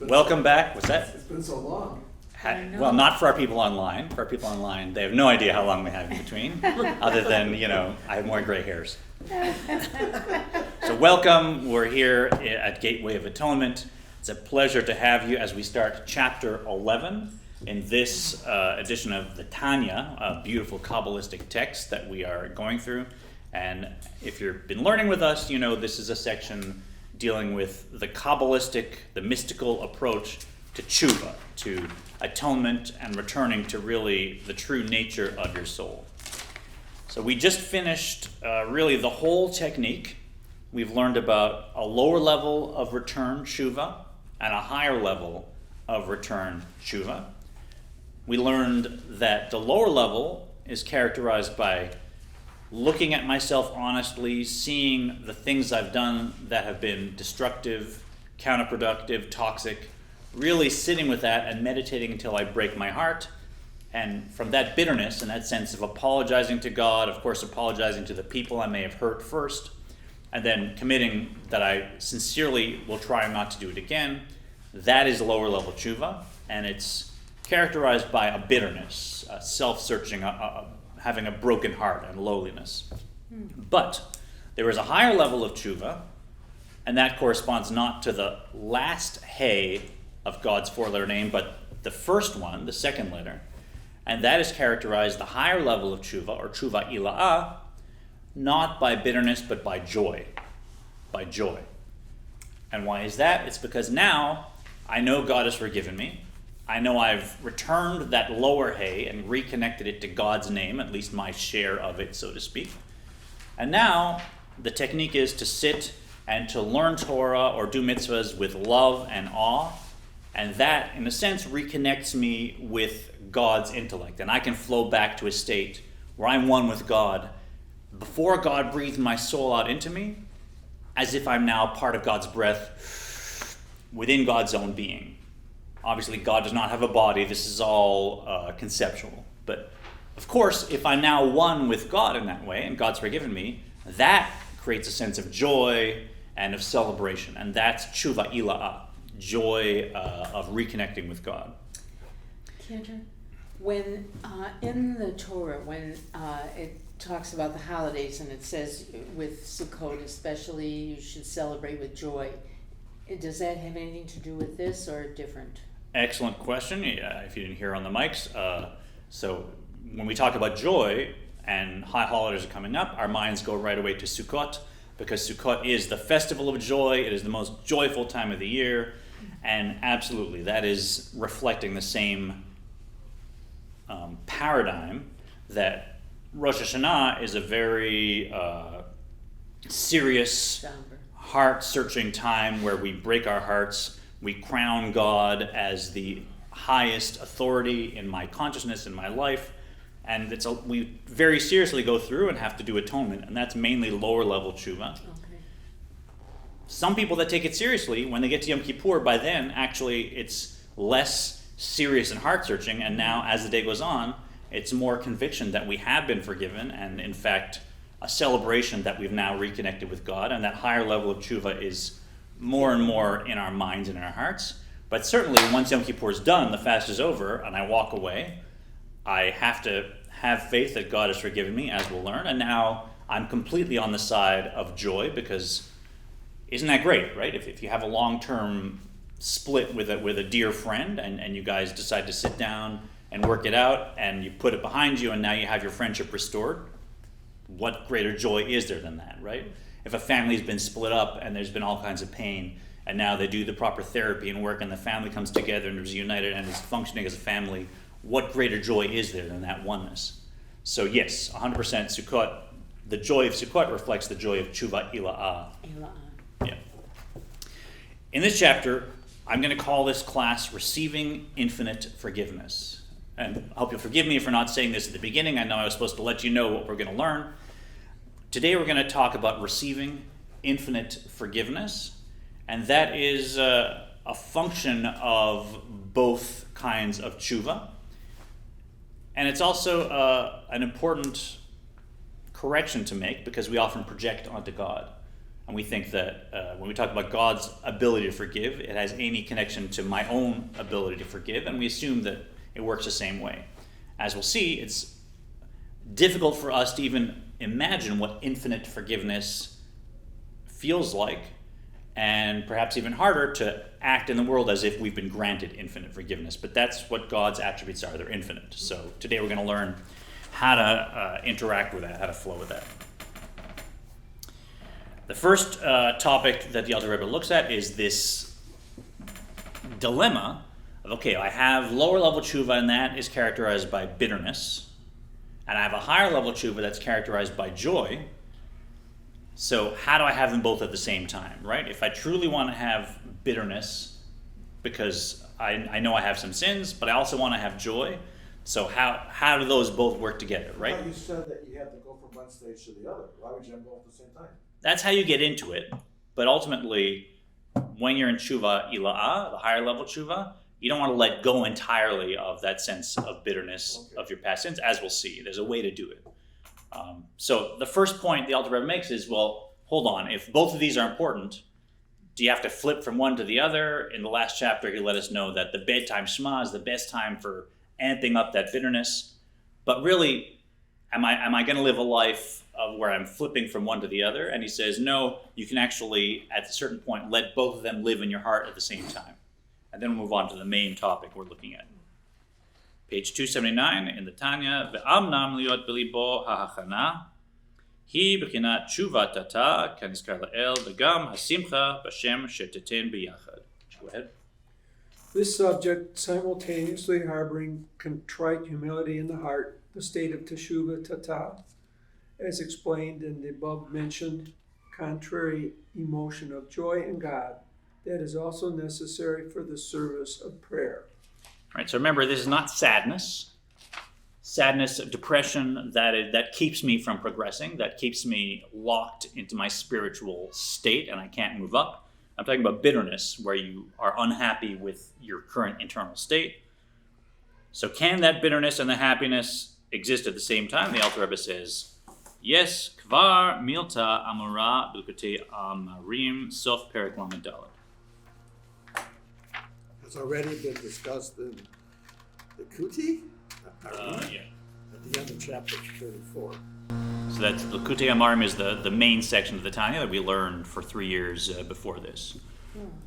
Welcome back. What's that? It's been so long. Well, not for our people online. For our people online, they have no idea how long we have in between, other than, I have more gray hairs. So welcome. We're here at Gateway of Atonement. It's a pleasure to have you as we start chapter 11 in this edition of the Tanya, a beautiful Kabbalistic text that we are going through. And if you've been learning with us, you know this is a section dealing with the Kabbalistic, the mystical approach to tshuva, to atonement and returning to really the true nature of your soul. So we just finished really the whole technique. We've learned about a lower level of return tshuva and a higher level of return tshuva. We learned that the lower level is characterized by looking at myself honestly, seeing the things I've done that have been destructive, counterproductive, toxic, really sitting with that and meditating until I break my heart. And from that bitterness and that sense of apologizing to God, of course apologizing to the people I may have hurt first, and then committing that I sincerely will try not to do it again, that is lower level tshuva, and it's characterized by a bitterness, a self-searching, having a broken heart and lowliness. But there is a higher level of tshuva, and that corresponds not to the last hey of God's four-letter name, but the first one, the second letter, and that is characterized, the higher level of tshuva, or tshuva ila'ah, not by bitterness, but by joy. By joy. And why is that? It's because now I know God has forgiven me. I know I've returned that lower hay and reconnected it to God's name, at least my share of it, so to speak. And now the technique is to sit and to learn Torah or do mitzvahs with love and awe. And that, in a sense, reconnects me with God's intellect. And I can flow back to a state where I'm one with God before God breathed my soul out into me, as if I'm now part of God's breath within God's own being. Obviously, God does not have a body. This is all conceptual. But, of course, if I'm now one with God in that way, and God's forgiven me, that creates a sense of joy and of celebration. And that's tshuva ila'ah, joy of reconnecting with God. Cantor, when in the Torah, when it talks about the holidays and it says with Sukkot especially, you should celebrate with joy, does that have anything to do with this or different? Excellent question. If you didn't hear on the mics. So when we talk about joy and high holidays are coming up, our minds go right away to Sukkot, because Sukkot is the festival of joy. It is the most joyful time of the year. And absolutely, that is reflecting the same paradigm that Rosh Hashanah is a very serious, heart-searching time where we break our hearts. We crown God as the highest authority in my consciousness, in my life. And we very seriously go through and have to do atonement. And that's mainly lower-level tshuva. Okay. Some people that take it seriously, when they get to Yom Kippur, by then, actually, it's less serious and heart-searching. And now, as the day goes on, it's more conviction that we have been forgiven. And, in fact, a celebration that we've now reconnected with God. And that higher level of tshuva is more and more in our minds and in our hearts. But certainly, once Yom Kippur is done, the fast is over, and I walk away, I have to have faith that God has forgiven me, as we'll learn. And now I'm completely on the side of joy, because isn't that great, right? If you have a long-term split with a dear friend and you guys decide to sit down and work it out and you put it behind you and now you have your friendship restored, what greater joy is there than that, right? If a family's been split up and there's been all kinds of pain and now they do the proper therapy and work and the family comes together and is united and is functioning as a family, what greater joy is there than that oneness? So yes, 100% Sukkot, the joy of Sukkot reflects the joy of tshuva ila'ah. Yeah. In this chapter, I'm going to call this class Receiving Infinite Forgiveness. And I hope you'll forgive me for not saying this at the beginning. I know I was supposed to let you know what we're going to learn. Today we're going to talk about receiving infinite forgiveness, and that is a function of both kinds of tshuva. And it's also an important correction to make, because we often project onto God. And we think that when we talk about God's ability to forgive, it has any connection to my own ability to forgive, and we assume that it works the same way. As we'll see, it's difficult for us to even imagine what infinite forgiveness feels like, and perhaps even harder to act in the world as if we've been granted infinite forgiveness. But that's what God's attributes are. They're infinite. So today we're going to learn how to interact with that, how to flow with that. The first topic that the Alter Rebbe looks at is this dilemma of, okay, I have lower level tshuva, and that is characterized by bitterness, and I have a higher level tshuva that's characterized by joy. So how do I have them both at the same time, right? If I truly want to have bitterness because I know I have some sins, but I also want to have joy, so how do those both work together, right? Well, you said that you have to go from one stage to the other. Why would you have both at the same time? That's how you get into it, but ultimately, when you're in tshuva ila'ah, the higher level tshuva, you don't want to let go entirely of that sense of bitterness of your past sins, as we'll see. There's a way to do it. So the first point the Alter Rebbe makes is, well, hold on, if both of these are important, do you have to flip from one to the other? In the last chapter, he let us know that the bedtime Shema is the best time for amping up that bitterness. But really, am I going to live a life of where I'm flipping from one to the other? And he says, no, you can actually, at a certain point, let both of them live in your heart at the same time. And then we'll move on to the main topic we're looking at. Page 279 in the Tanya, Ve'amnam liot b'libo ha'achana, hi b'chinat tshuva tata, k'nizkar la'el, v'gam hasimcha b'shem she'teten b'yachad. Go ahead. This subject, simultaneously harboring contrite humility in the heart, the state of teshuva tata, as explained in the above-mentioned contrary emotion of joy in God, that is also necessary for the service of prayer. All right, so remember, this is not sadness, depression that keeps me from progressing, that keeps me locked into my spiritual state and I can't move up. I'm talking about bitterness, where you are unhappy with your current internal state. So can that bitterness and the happiness exist at the same time? The Alter Rebbe says, yes, kvar milta amura b'likutei amarim sof perek lamed daled. Has already been discussed in the Kuti? Yeah. At the end of chapter 34. So that's Likutei Amarim is the main section of the Tanya that we learned for 3 years before this.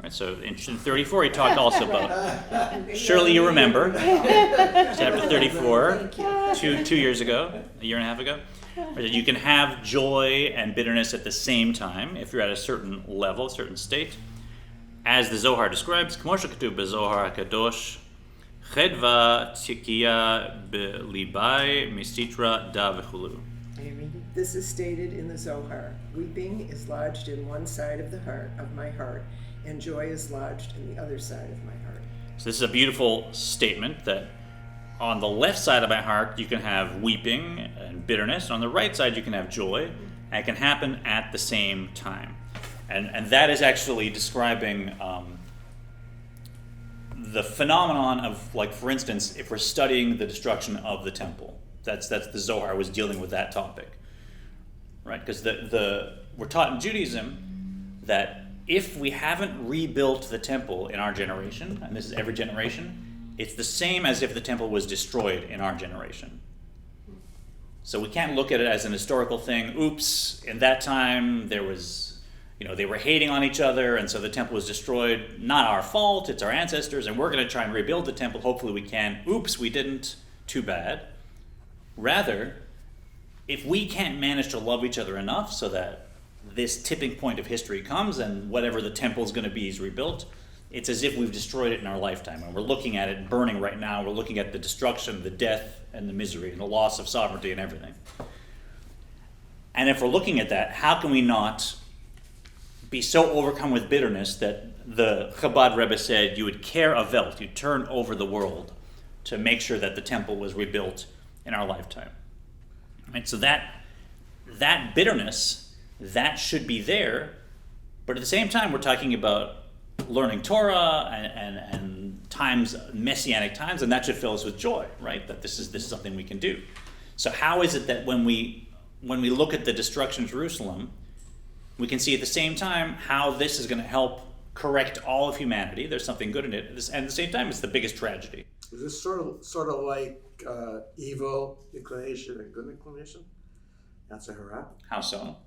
Right, so in 34 he talked also about, surely you remember, chapter 34, two years ago, a year and a half ago, right, you can have joy and bitterness at the same time if you're at a certain level, a certain state. As the Zohar describes, K'mo shekatuv b'Zohar HaKadosh, Chedva tikia b'libai misitra da v'chulu. This is stated in the Zohar. Weeping is lodged in one side of the heart of my heart, and joy is lodged in the other side of my heart. So this is a beautiful statement that on the left side of my heart you can have weeping and bitterness, and on the right side you can have joy, and it can happen at the same time. And that is actually describing the phenomenon of, like, for instance, if we're studying the destruction of the temple, that's the Zohar was dealing with that topic, right? Because we're taught in Judaism that if we haven't rebuilt the temple in our generation, and this is every generation, it's the same as if the temple was destroyed in our generation. So we can't look at it as an historical thing. Oops, in that time there was, they were hating on each other, and so the temple was destroyed. Not our fault, it's our ancestors, and we're going to try and rebuild the temple. Hopefully we can. Oops, we didn't. Too bad. Rather, if we can't manage to love each other enough so that this tipping point of history comes and whatever the temple is going to be is rebuilt, it's as if we've destroyed it in our lifetime. And we're looking at it burning right now. We're looking at the destruction, the death, and the misery, and the loss of sovereignty and everything. And if we're looking at that, how can we not be so overcome with bitterness that the Chabad Rebbe said you would care a welt, you'd turn over the world to make sure that the temple was rebuilt in our lifetime. Right? So that bitterness, that should be there, but at the same time we're talking about learning Torah and times, messianic times, and that should fill us with joy, right? That this is something we can do. So how is it that when we look at the destruction of Jerusalem, we can see at the same time how this is going to help correct all of humanity. There's something good in it, and at the same time, it's the biggest tragedy. Is this sort of like evil inclination and good inclination? That's a hurrah. How so?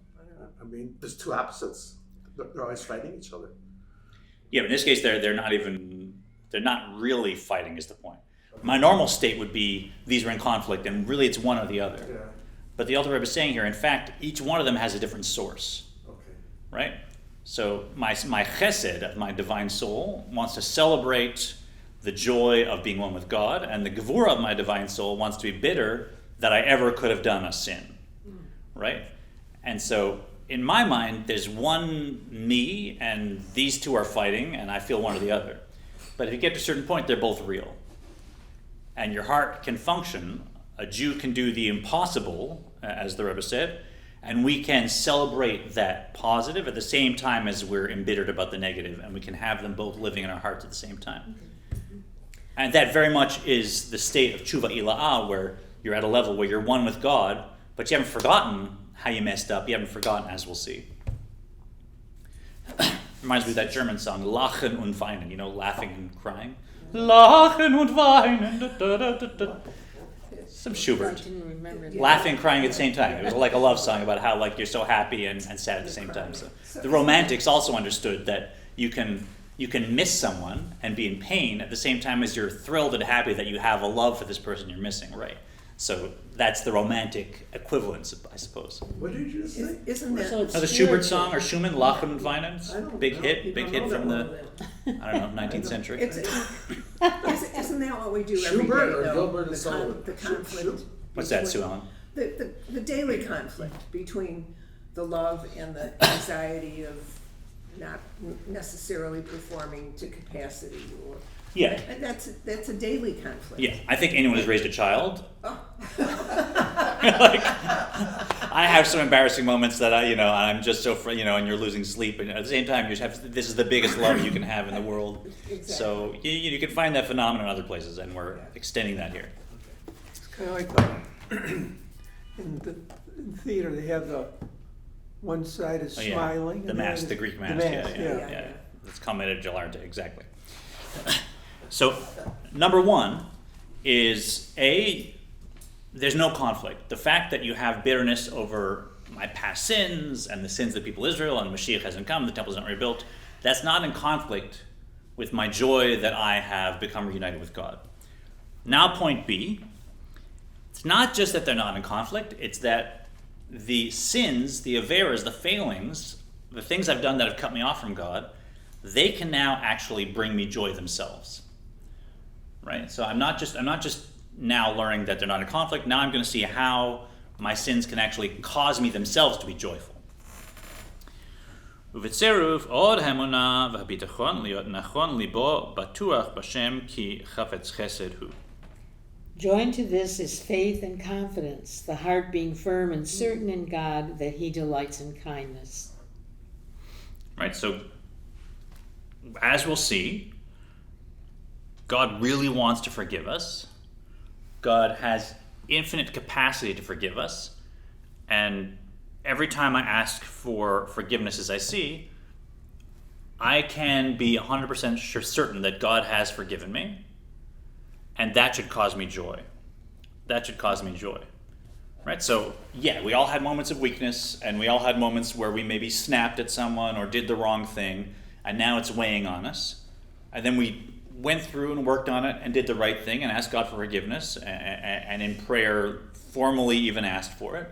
I mean, there's two opposites. They're always fighting each other. Yeah, but in this case, they're not really fighting is the point. My normal state would be these are in conflict, and really it's one or the other. Yeah. But the Alter Rebbe is saying here, in fact, each one of them has a different source, Okay. right? So my chesed of my divine soul wants to celebrate the joy of being one with God, and the gevura of my divine soul wants to be bitter that I ever could have done a sin, right? And so in my mind, there's one me, and these two are fighting, and I feel one or the other. But if you get to a certain point, they're both real. And your heart can function. A Jew can do the impossible, as the Rebbe said, and we can celebrate that positive at the same time as we're embittered about the negative, and we can have them both living in our hearts at the same time. And that very much is the state of tshuva ila'ah, where you're at a level where you're one with God, but you haven't forgotten how you messed up. You haven't forgotten, as we'll see. Reminds me of that German song, Lachen und Weinen, laughing and crying. Lachen und Weinen. Da, da, da, da, da. Some I Schubert. didn't remember that. Laughing and crying at the same time. It was like a love song about how you're so happy and sad at the same time. So the Romantics also understood that you can miss someone and be in pain at the same time as you're thrilled and happy that you have a love for this person you're missing, right? So that's the Romantic equivalence, I suppose. What did you just say? Isn't that? So it's The Schubert spiritual. song or Schumann, Lachen und Weinen, I don't big know. hit You don't from know the, I don't know, 19th century. Isn't that what we do every day, Schubert or though? Gilbert and Sullivan? The conflict. What's that, Sue between- Ellen? The daily conflict between the love and the anxiety of not necessarily performing to capacity, or Yeah. and that's a daily conflict. Yeah, I think anyone who's raised a child, Oh. I have some embarrassing moments that I'm just so, and you're losing sleep, and at the same time, this is the biggest love you can have in the world. Exactly. So you can find that phenomenon in other places, and we're extending that here. It's kind of like in theater, they have the one side is Oh, yeah. smiling. The and mask, other- the Greek mask, mask, yeah. It's commented JLearn, exactly. So, number one is there's no conflict. The fact that you have bitterness over my past sins and the sins of the people of Israel, and Mashiach hasn't come, the temple's not rebuilt, that's not in conflict with my joy that I have become reunited with God. Now, point B, it's not just that they're not in conflict, it's that the sins, the averas, the failings, the things I've done that have cut me off from God, they can now actually bring me joy themselves. Right? So I'm not just now learning that they're not in conflict. Now I'm going to see how my sins can actually cause me themselves to be joyful. ובצירוף עוד האמונה והביטחון להיות נכון ליבו בטוח בשם כי חפץ חסד הוא. Joined to this is faith and confidence, the heart being firm and certain in God that he delights in kindness. Right? So as we'll see, God really wants to forgive us. God has infinite capacity to forgive us. And every time I ask for forgiveness as I see, I can be 100% certain that God has forgiven me. And that should cause me joy. That should cause me joy. Right? So, yeah, we all had moments of weakness, and we all had moments where we maybe snapped at someone or did the wrong thing, and now it's weighing on us. And then we went through and worked on it and did the right thing and asked God for forgiveness, and in prayer formally even asked for it.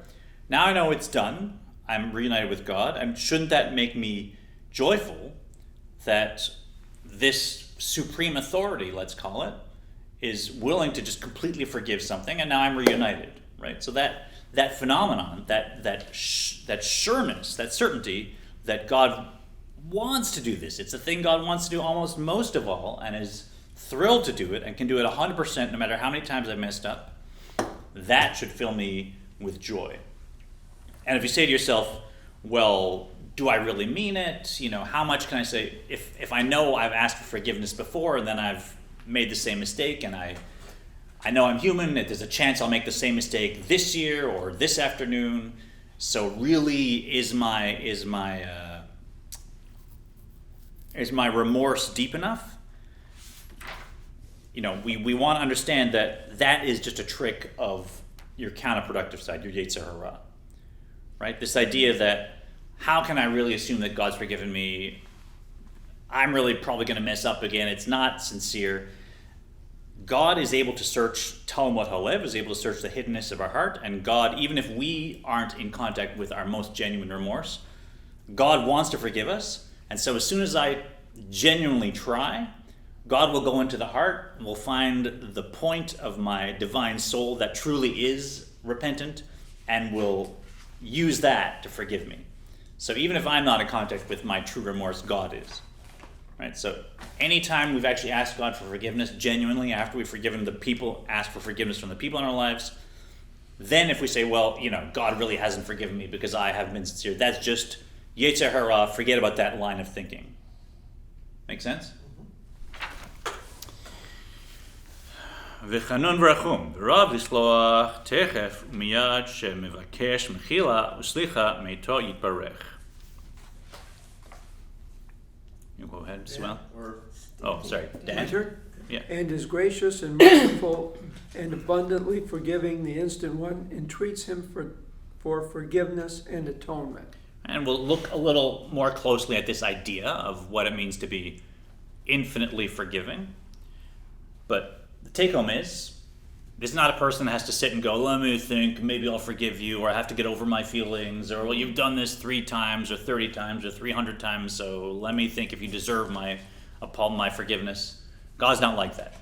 Now I know it's done. I'm reunited with God. And shouldn't that make me joyful that this supreme authority, let's call it, is willing to just completely forgive something, and now I'm reunited, right? So that phenomenon, that sureness, that certainty that God wants to do this. It's a thing God wants to do almost most of all, and is thrilled to do it, and can do it 100% no matter how many times I've messed up. That should fill me with joy. And if you say to yourself, well, do I really mean it? How much can I say? If I know I've asked for forgiveness before, and then I've made the same mistake, and I know I'm human, there's a chance I'll make the same mistake this year or this afternoon. So really, is my remorse deep enough? We want to understand that is just a trick of your counterproductive side, your Yetzer Hara, right? This idea that how can I really assume that God's forgiven me? I'm really probably going to mess up again. It's not sincere. God is able to search Talmud Halev, is able to search the hiddenness of our heart, and God, even if we aren't in contact with our most genuine remorse, God wants to forgive us. And so as soon as I genuinely try, God will go into the heart and will find the point of my divine soul that truly is repentant and will use that to forgive me. So even if I'm not in contact with my true remorse, God is. Right? So anytime we've actually asked God for forgiveness genuinely, after we've forgiven the people, asked for forgiveness from the people in our lives, then if we say, well, God really hasn't forgiven me because I haven't been sincere, that's just Yetzer Hara, forget about that line of thinking. Make sense? וחנון ורחום, ורב לסלוח תכף ומיד שמבקש מחילה וסליחה מאיתו יתברך. You go ahead as well. Sorry, Dan. Yeah. And is gracious and merciful and abundantly forgiving the instant one, entreats him for forgiveness and atonement. And we'll look a little more closely at this idea of what it means to be infinitely forgiving. But the take home is, this is not a person that has to sit and go, let me think, maybe I'll forgive you, or I have to get over my feelings, or well, you've done this 3 times or 30 times or 300 times, so let me think if you deserve my forgiveness. God's not like that,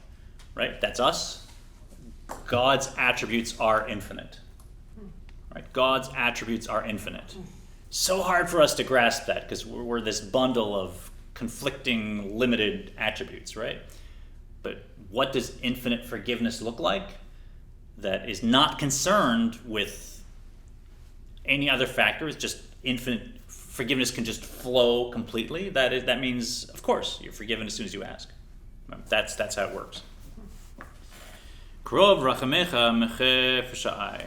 right? That's us. God's attributes are infinite, right? God's attributes are infinite. So hard for us to grasp that because we're this bundle of conflicting, limited attributes, right? But what does infinite forgiveness look like? That is not concerned with any other factors, just infinite forgiveness can just flow completely. That means, of course, you're forgiven as soon as you ask. That's how it works. Krov rachamecha meche f'sha'ai.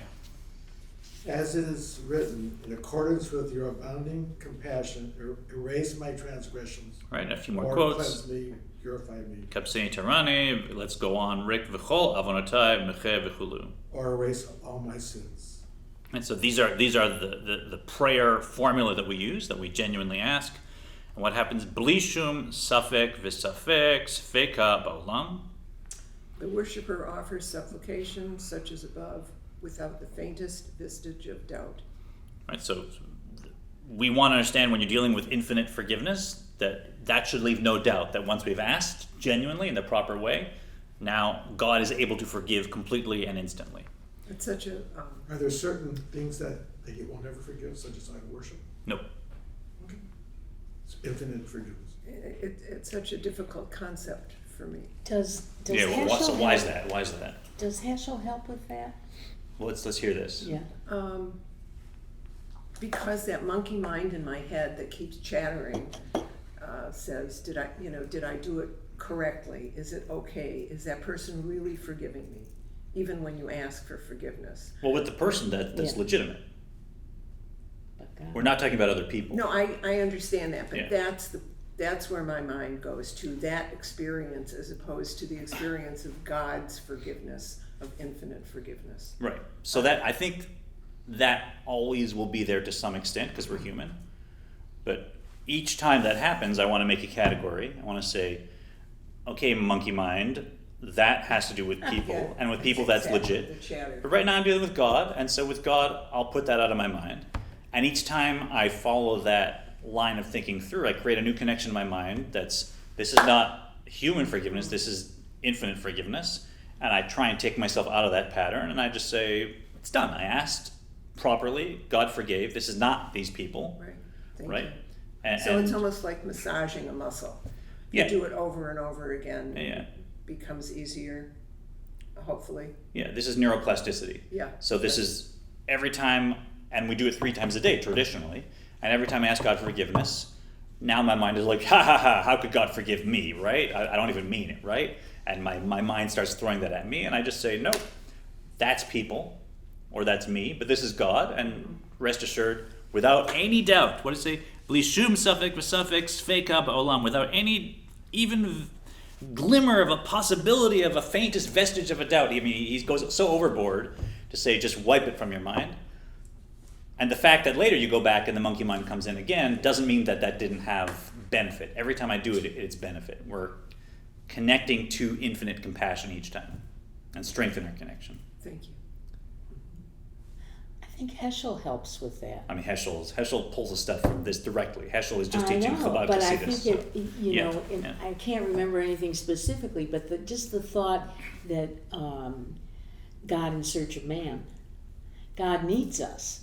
As it is written, in accordance with your abounding compassion, erase my transgressions. Right, a few more or quotes. Cleanse me, purify me. Kapsei Tarani, let's go on. Rik v'chol avonotai meche v'chulu. Or erase all my sins. And so these are the prayer formula that we use, that we genuinely ask. And what happens? Bli shum safek v'safek sfeka ba'olam. The worshiper offers supplication such as above, without the faintest vestige of doubt. Right, so we want to understand when you're dealing with infinite forgiveness that should leave no doubt that once we've asked genuinely in the proper way, now God is able to forgive completely and instantly. It's such a... Are there certain things that he will never forgive, such as idol worship? No. Okay. It's infinite forgiveness. It's such a difficult concept for me. Does Yeah, well, Heschel why is help- that? Why is that? Does Heschel help with that? Well, let's hear this. Yeah. Because that monkey mind in my head that keeps chattering says, did I do it correctly? Is it okay? Is that person really forgiving me? Even when you ask for forgiveness. Well, with the person that's Yeah. legitimate. But God. We're not talking about other people. No, I understand that, but Yeah. that's where my mind goes to, that experience as opposed to the experience of God's forgiveness, of infinite forgiveness. Right. So I think that always will be there to some extent because we're human. But each time that happens, I want to make a category. I want to say, okay, monkey mind, that has to do with people, Yeah, and with people that's exactly, legit. the chatter. But right now I'm dealing with God, and so with God, I'll put that out of my mind. And each time I follow that line of thinking through, I create a new connection in my mind this is not human forgiveness, this is infinite forgiveness. And I try and take myself out of that pattern, and I just say, it's done. I asked properly, God forgave, this is not these people, Right. Thank right? you. And, So it's almost like massaging a muscle. You Yeah. do it over and over again. Yeah. It becomes easier, hopefully. Yeah, this is neuroplasticity. Yeah. So this is every time, and we do it 3 times a day traditionally, and every time I ask God for forgiveness, now my mind is like, ha ha ha, how could God forgive me, right? I don't even mean it, right? And my mind starts throwing that at me, and I just say, no, that's people, or that's me, but this is God, and rest assured, without any doubt, what does it say? Bli shum safek v'safek sfeika ba'olam, without any even glimmer of a possibility of a faintest vestige of a doubt. I mean, he goes so overboard to say, just wipe it from your mind. And the fact that later you go back and the monkey mind comes in again doesn't mean that that didn't have benefit. Every time I do it, it's benefit. We're connecting to infinite compassion each time and strengthen our connection. Thank you. I think Heschel helps with that. I mean, Heschel pulls the stuff from this directly. Heschel is just I teaching know, Chabad but I Hasidus. think Yeah, and yeah. I can't remember anything specifically, but just the thought that God in search of man, God needs us,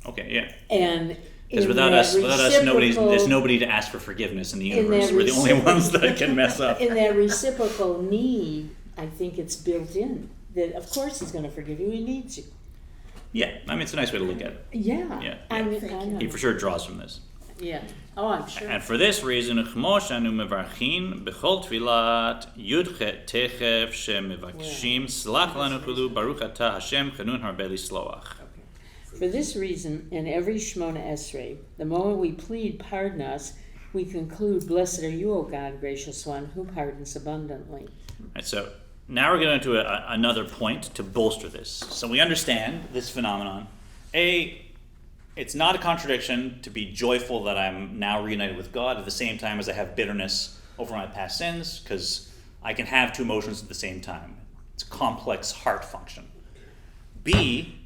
Okay, yeah. and Because in without that us, there's reciprocal- nobody to ask for forgiveness in the in universe. that We're the only reciprocal- ones that can mess up. In that reciprocal need, I think it's built in that of course He's going to forgive you. He needs you. Yeah, I mean, it's a nice way to look at it. Yeah. Yeah. I mean, Thank I you. know. He for sure draws from this. Yeah. Oh, I'm sure. And for this reason, chmo shanu mevarchin bechol tfilat yudchet techef shemevakshim slach lanu chulu baruch atah Hashem chanun harbeh lisloach. For this reason, in every Shemona Esrei, the moment we plead, pardon us, we conclude, blessed are you, O God, gracious one, who pardons abundantly. Right, so now we're going to another point to bolster this. So we understand this phenomenon. It's not a contradiction to be joyful that I'm now reunited with God at the same time as I have bitterness over my past sins, because I can have two emotions at the same time. It's a complex heart function. B,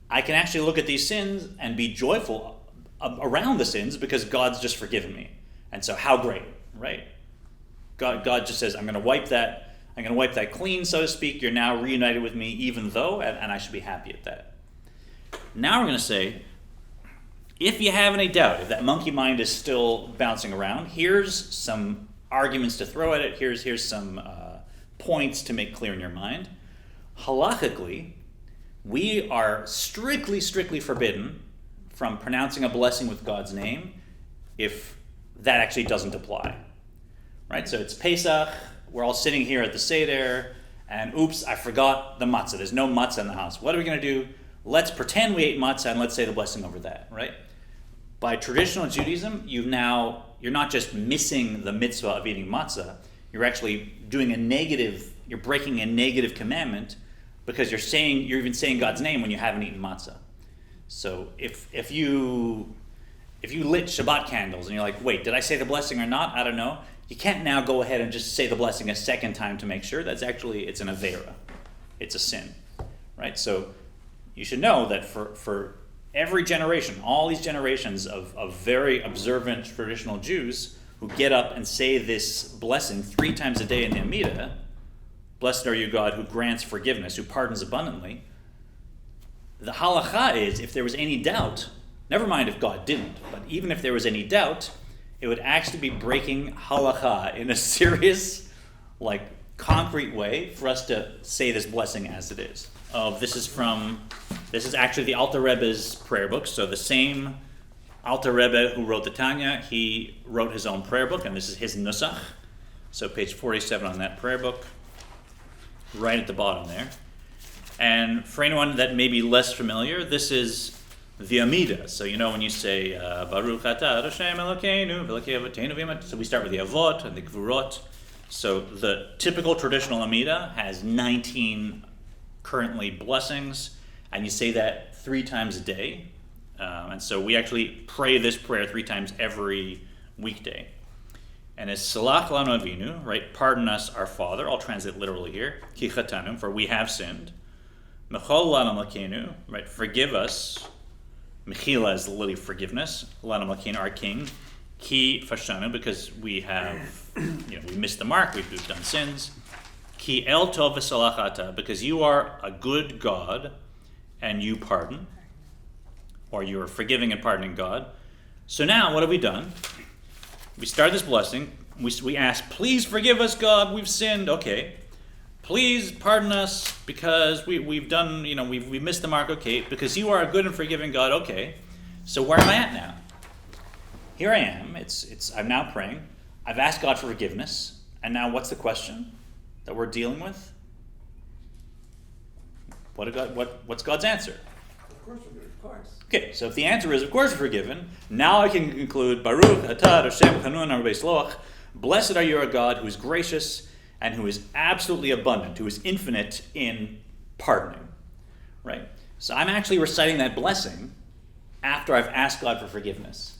I can actually look at these sins and be joyful around the sins because God's just forgiven me. And so how great, right? God just says, I'm going to wipe that clean, so to speak. You're now reunited with me even though, and I should be happy at that. Now we're going to say, if you have any doubt, if that monkey mind is still bouncing around, here's some arguments to throw at it. Here's some points to make clear in your mind. Halachically, we are strictly forbidden from pronouncing a blessing with God's name if that actually doesn't apply. Right? So it's Pesach, we're all sitting here at the Seder, and oops, I forgot the matzah. There's no matzah in the house. What are we going to do? Let's pretend we ate matzah and let's say the blessing over that, right? By traditional Judaism, you're not just missing the mitzvah of eating matzah, you're actually you're breaking a negative commandment because you're even saying God's name when you haven't eaten matzah. So if you lit Shabbat candles and you're like, wait, did I say the blessing or not? I don't know. You can't now go ahead and just say the blessing a second time to make sure. It's an avera. It's a sin, right? So you should know that for every generation, all these generations of very observant traditional Jews who get up and say this blessing 3 times a day in the Amidah, blessed are you, God, who grants forgiveness, who pardons abundantly. The halacha is, if there was any doubt, never mind if God didn't, but even if there was any doubt, it would actually be breaking halacha in a serious, concrete way for us to say this blessing as it is. This is actually the Alter Rebbe's prayer book. So the same Alter Rebbe who wrote the Tanya, he wrote his own prayer book, and this is his nusach. So page 47 on that prayer book, right at the bottom there. And for anyone that may be less familiar, this is the Amidah. So when you say Baruch Atah Hashem Elokeinu v'Elokei Avotenu v'Yom, so we start with the Avot and the Gvurot. So the typical traditional Amidah has 19 currently blessings, and you say that 3 times a day. And so we actually pray this prayer 3 times every weekday. And it's Salach Lanu Avinu, right? Pardon us, our Father. I'll translate literally here. Ki chatanu, for we have sinned. Mechol Lanu Malkeinu, right? Forgive us. Mechila is literally forgiveness. Lanu Malkeinu, our King. Ki fashanu, because we have, we missed the mark. We've done sins. Ki el tov v'salach ata, because you are a good God and you pardon, or you are forgiving and pardoning God. So now, what have we done? We start this blessing. We ask, please forgive us, God, we've sinned. Okay. Please pardon us because we've done, we've missed the mark. Okay. Because you are a good and forgiving God. Okay. So where am I at now? Here I am. I'm now praying. I've asked God for forgiveness. And now what's the question that we're dealing with? What's God's answer? Of course we're good. Of course. Okay, so if the answer is, of course, we're forgiven, now I can conclude, Baruch atah Hashem chanun arbei, blessed are you, our God, who is gracious and who is absolutely abundant, who is infinite in pardoning, right? So I'm actually reciting that blessing after I've asked God for forgiveness.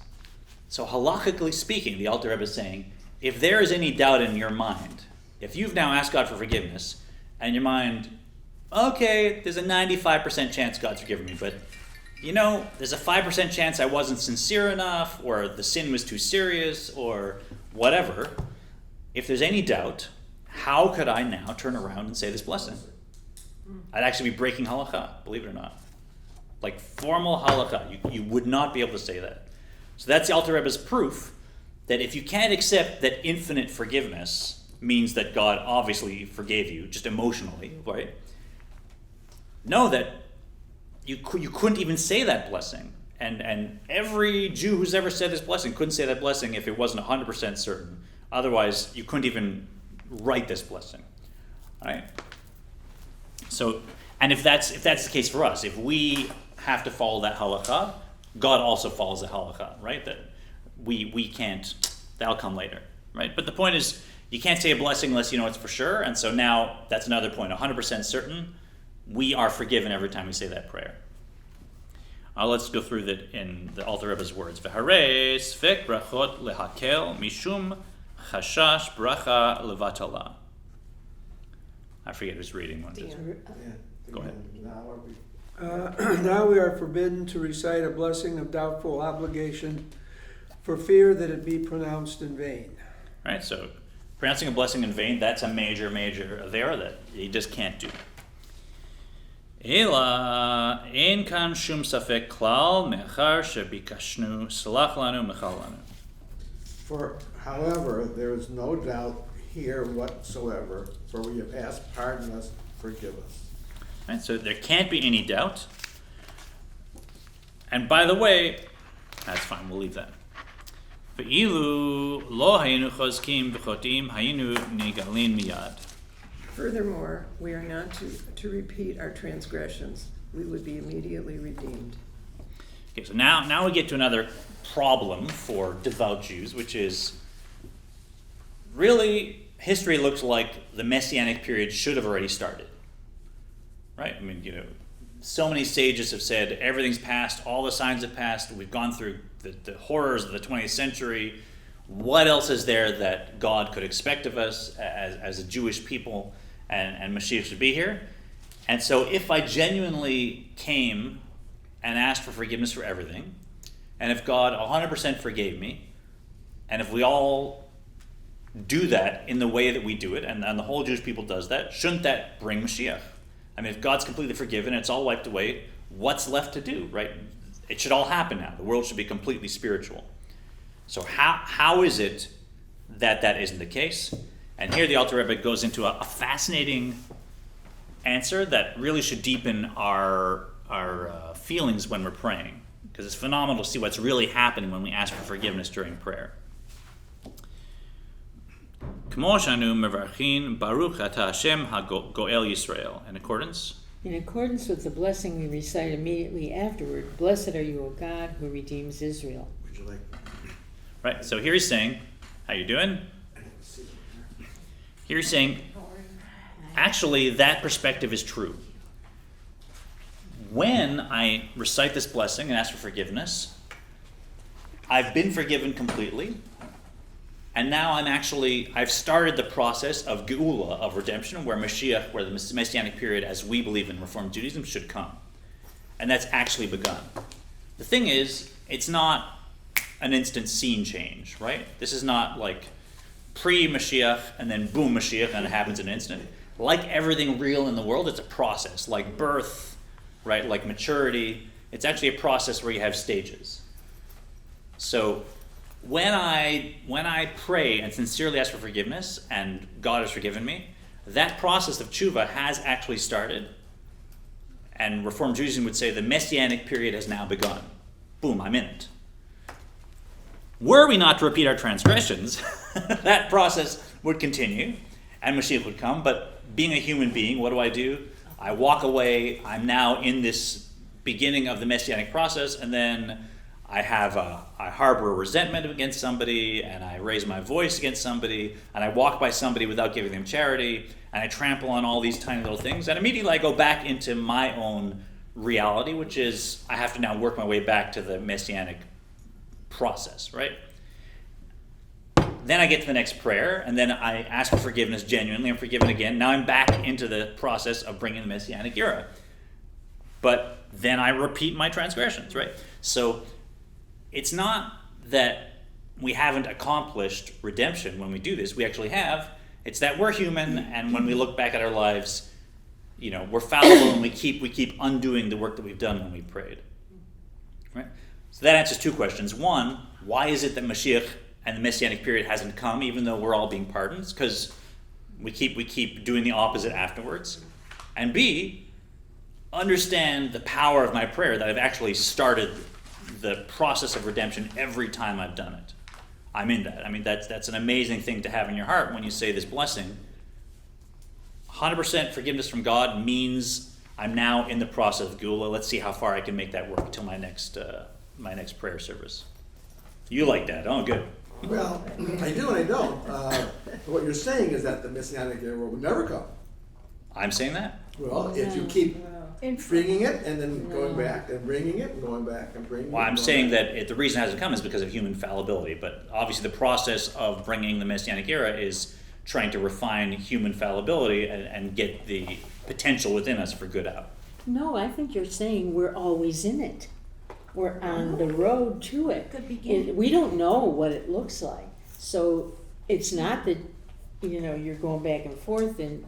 So halakhically speaking, the Alter Rebbe is saying, if there is any doubt in your mind, if you've now asked God for forgiveness, and your mind, okay, there's a 95% chance God's forgiven me, but there's a 5% chance I wasn't sincere enough, or the sin was too serious, or whatever. If there's any doubt, how could I now turn around and say this blessing? I'd actually be breaking halakha, believe it or not. Like formal halakha, you would not be able to say that. So that's the Alter Rebbe's proof that if you can't accept that infinite forgiveness means that God obviously forgave you, just emotionally, right? Know that you couldn't even say that blessing. And every Jew who's ever said this blessing couldn't say that blessing if it wasn't 100% certain. Otherwise, you couldn't even write this blessing. All right? So, and if that's the case for us, if we have to follow that halakha, God also follows the halakha, right? That we can't, that'll come later, right? But the point is, you can't say a blessing unless you know it's for sure, and so now that's another point, 100% certain, we are forgiven every time we say that prayer. Let's go through that in the Alter Rebbe's words. V'harei sfek brachot lehakel mishum chashash bracha levatala. I forget who's reading one. Yeah. Go ahead. Now we are forbidden to recite a blessing of doubtful obligation for fear that it be pronounced in vain. Right, so pronouncing a blessing in vain, that's a major avera that you just can't do. Ela ein kan shum safek klal mechar shebikashnu salach lanu mechal lanu. For, however, there is no doubt here whatsoever, for we have asked, pardon us, forgive us. Right, so there can't be any doubt. And by the way, that's fine, we'll leave that. Ve'ilu lo hayinu chozkim v'chotim hayinu nigalin miyad. Furthermore, we are not to repeat our transgressions. We would be immediately redeemed. Okay, so now we get to another problem for devout Jews, which is really history looks like the Messianic period should have already started. Right? I mean, so many sages have said everything's past, all the signs have passed, we've gone through the horrors of the 20th century. What else is there that God could expect of us as a Jewish people, and Mashiach should be here? And so if I genuinely came and asked for forgiveness for everything, and if God 100% forgave me, and if we all do that in the way that we do it, and the whole Jewish people does that, shouldn't that bring Mashiach? I mean, if God's completely forgiven and it's all wiped away, what's left to do, right? It should all happen now. The world should be completely spiritual. So how is it that isn't the case? And here the Alter Rebbe goes into a fascinating answer that really should deepen our feelings when we're praying, because it's phenomenal to see what's really happening when we ask for forgiveness during prayer. K'mo shanu mevarchin Baruch atah Hashem hagoel Yisrael. In accordance with the blessing we recite immediately afterward, blessed are you, O God, who redeems Israel. Would you like? Right, so here he's saying, how you doing? Here he's saying, actually that perspective is true. When I recite this blessing and ask for forgiveness, I've been forgiven completely, and now I've started the process of Geula, of redemption, where Mashiach, where the Messianic period, as we believe in Reformed Judaism, should come. And that's actually begun. The thing is, it's not an instant scene change, right? This is not like pre-Mashiach and then boom, Mashiach, and it happens in an instant. Like everything real in the world, it's a process, like birth, right? Like maturity. It's actually a process where you have stages. So when I pray and sincerely ask for forgiveness, and God has forgiven me, that process of tshuva has actually started. And Reformed Judaism would say the Messianic period has now begun. Boom, I'm in it. Were we not to repeat our transgressions, that process would continue, and Mashiach would come. But being a human being, what do? I walk away. I'm now in this beginning of the Messianic process, and then I harbor a resentment against somebody, and I raise my voice against somebody, and I walk by somebody without giving them charity, and I trample on all these tiny little things, and immediately I go back into my own reality, which is I have to now work my way back to the Messianic process, right? Then I get to the next prayer, and then I ask for forgiveness genuinely. I'm forgiven again. Now I'm back into the process of bringing the Messianic era. But then I repeat my transgressions, right? So it's not that we haven't accomplished redemption when we do this. We actually have. It's that we're human, and when we look back at our lives, we're fallible, and we keep undoing the work that we've done when we prayed, right? So that answers two questions. One, why is it that Mashiach and the Messianic period hasn't come, even though we're all being pardoned? Because we keep doing the opposite afterwards. And B, understand the power of my prayer, that I've actually started the process of redemption every time I've done it. I'm in that. I mean, that's an amazing thing to have in your heart when you say this blessing. 100% forgiveness from God means I'm now in the process of Geula. Let's see how far I can make that work till my next prayer service. You like that? Oh, good. Well, I do and I don't. What you're saying is that the Messianic era will never come. I'm saying that? Well, if you keep bringing it and then going back and bringing it and going back and bringing it. Well, I'm saying that the reason it hasn't come is because of human fallibility. But obviously the process of bringing the Messianic era is trying to refine human fallibility and get the potential within us for good out. No, I think you're saying we're always in it. We're on the road to it. We don't know what it looks like. So it's not that, you're going back and forth, and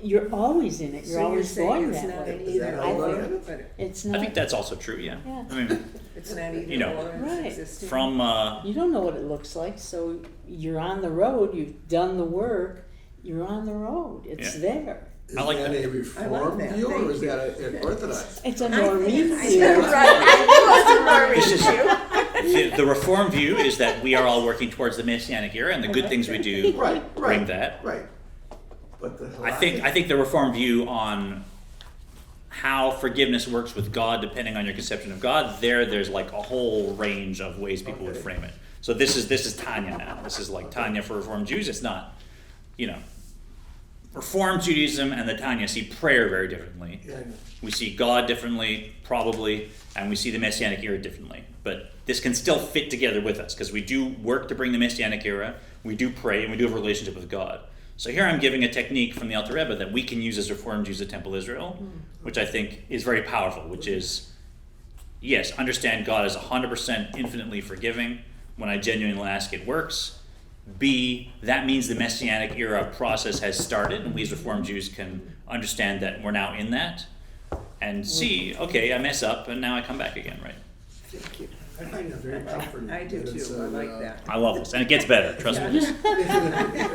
you're always in it. You're always going that way. Is that how you look at it? It's not. I think that's also true, yeah. Yeah. I mean, It's not either or, it's Right. existing. from You don't know what it looks like, so you're on the road. You've done the work. You're on the road. It's Yeah. there. Is I like that that. a reformed that. view or Thank is you. that an orthodox? It's a Norwegian I view. know, right? I This is the Reform view is that we are all working towards the Messianic era, and the good things we do Right, bring right, that. right. But the I think the Reform view on how forgiveness works with God, depending on your conception of God, there's like a whole range of ways people would frame it. So this is Tanya now. This is like Tanya for Reform Jews. It's not, Reform Judaism and the Tanya see prayer very differently. Yeah, I know. We see God differently, probably, and we see the Messianic era differently. But this can still fit together with us, because we do work to bring the Messianic era, we do pray, and we do have a relationship with God. So here I'm giving a technique from the Alter Rebbe that we can use as Reformed Jews at Temple Israel, which I think is very powerful, which is, yes, understand God is 100% infinitely forgiving. When I genuinely ask, it works. B, that means the Messianic era process has started, and we as Reformed Jews can understand that we're now in that. And C, okay, I mess up, and now I come back again, right? Thank you. I find that very comforting. I do that it's, too, I like that. I love this, and it gets better, trust me.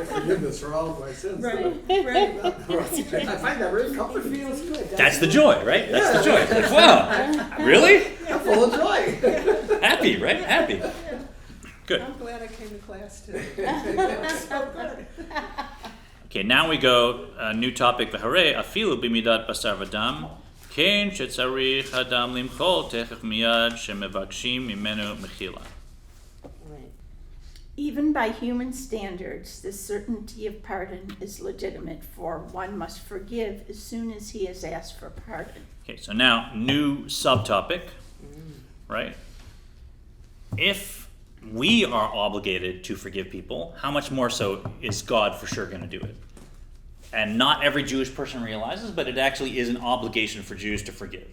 Forgiveness for all of my sins. Right. I find that very comforting. It feels good. That's the joy, right? That's the joy. It's like, wow, really? I'm full of joy. Happy, right? Happy. Good. I'm glad I came to class today. That was so good. Okay, now we go, new topic, v'harei afilu b'midat basar v'dam, ken shetzarich hadam limchol techech miyad shemevakshim mimenu mechila. Right. Even by human standards, the certainty of pardon is legitimate, for one must forgive as soon as he has asked for pardon. Okay, so now, new subtopic, right? If we are obligated to forgive people, how much more so is God for sure going to do it? And not every Jewish person realizes, but it actually is an obligation for Jews to forgive,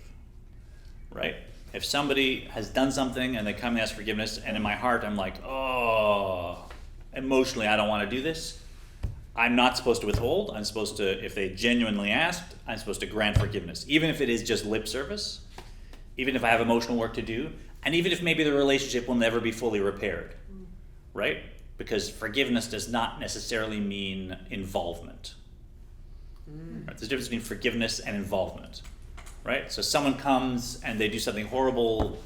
right? If somebody has done something and they come and ask forgiveness, and in my heart I'm like, oh, emotionally I don't want to do this, I'm not supposed to withhold. I'm supposed to, if they genuinely asked, I'm supposed to grant forgiveness, even if it is just lip service, even if I have emotional work to do, and even if maybe the relationship will never be fully repaired, right? Because forgiveness does not necessarily mean involvement. Right? There's a difference between forgiveness and involvement, right? So someone comes and they do something horrible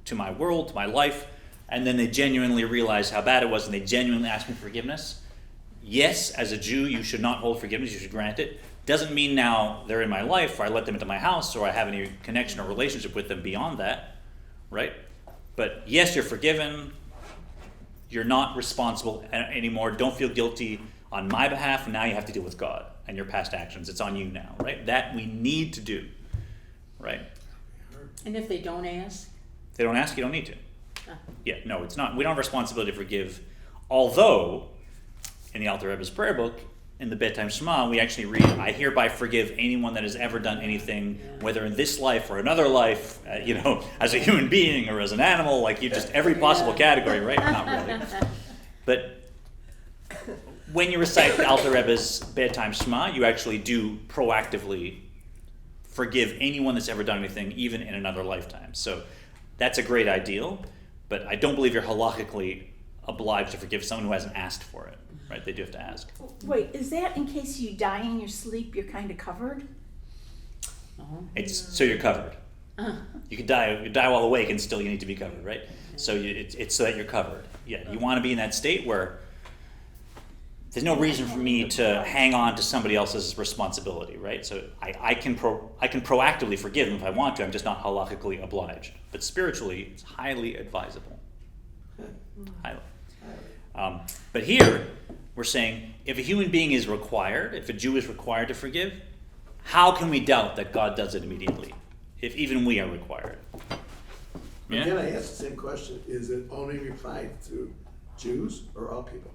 to my world, to my life, and then they genuinely realize how bad it was and they genuinely ask me for forgiveness. Yes, as a Jew, you should not hold forgiveness, you should grant it. Doesn't mean now they're in my life, or I let them into my house, or I have any connection or relationship with them beyond that, right? But yes, you're forgiven. You're not responsible anymore. Don't feel guilty on my behalf. Now you have to deal with God and your past actions. It's on you now, right? That we need to do, right? And if they don't ask? If they don't ask, you don't need to. Ah. Yeah, no, it's not. We don't have responsibility to forgive. Although, in the Alter Rebbe's prayer book, in the bedtime Shema, we actually read, I hereby forgive anyone that has ever done anything, whether in this life or another life, as a human being or as an animal, like you just, every possible category, right? Not really. But when you recite the Alter Rebbe's bedtime Shema, you actually do proactively forgive anyone that's ever done anything, even in another lifetime. So that's a great ideal, but I don't believe you're halakhically obliged to forgive someone who hasn't asked for it, right? They do have to ask. Wait, is that in case you die in your sleep, you're kind of covered? It's so you're covered. You could die while awake, and still you need to be covered, right? So it's so that you're covered. Yeah, you want to be in that state where there's no reason for me to hang on to somebody else's responsibility, right? So I can proactively forgive them if I want to. I'm just not halakhically obliged. But spiritually, it's highly advisable. Highly. But here, we're saying, if a human being is required, if a Jew is required to forgive, how can we doubt that God does it immediately, if even we are required? Yeah? Again, I ask the same question, is it only applied to Jews or all people?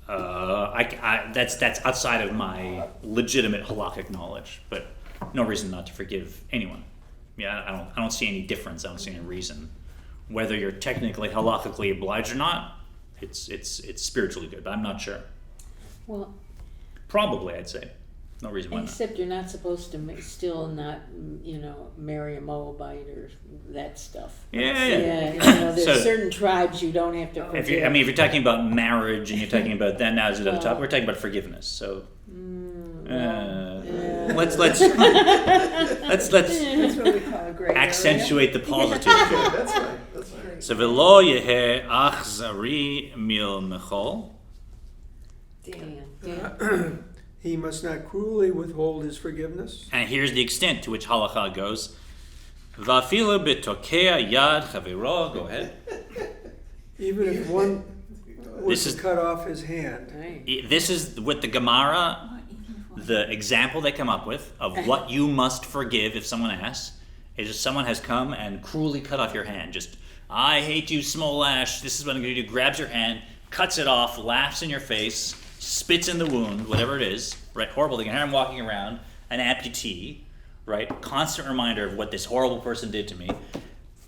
That's outside of my legitimate halakhic knowledge, but no reason not to forgive anyone. Yeah, I don't see any difference. I don't see any reason. Whether you're technically halakhically obliged or not, it's spiritually good, but I'm not sure. Well, Probably, I'd say. No reason why not. except you're not supposed to still not, marry a Moabite or that stuff. Yeah. There's So- certain tribes you don't have to forgive. If you're talking about marriage and you're talking about that, now is it at the top? We're talking about forgiveness. So let's That's what we call a gray area. accentuate the positive. Yeah, that's right. So v'lo yehe achzari mil mechol. Dan. He must not cruelly withhold his forgiveness. And here's the extent to which halacha goes. Va'afilu betokea yad chaviro. Go ahead. Even if one was This to is- cut off his hand. Right. This is what the Gemara, the example they come up with of what you must forgive if someone asks, is if someone has come and cruelly cut off your hand. Just, I hate you, Smolash. This is what I'm going to do. Grabs your hand, cuts it off, laughs in your face, spits in the wound, whatever it is, right? Horrible thing. And here I'm walking around, an amputee, right? Constant reminder of what this horrible person did to me.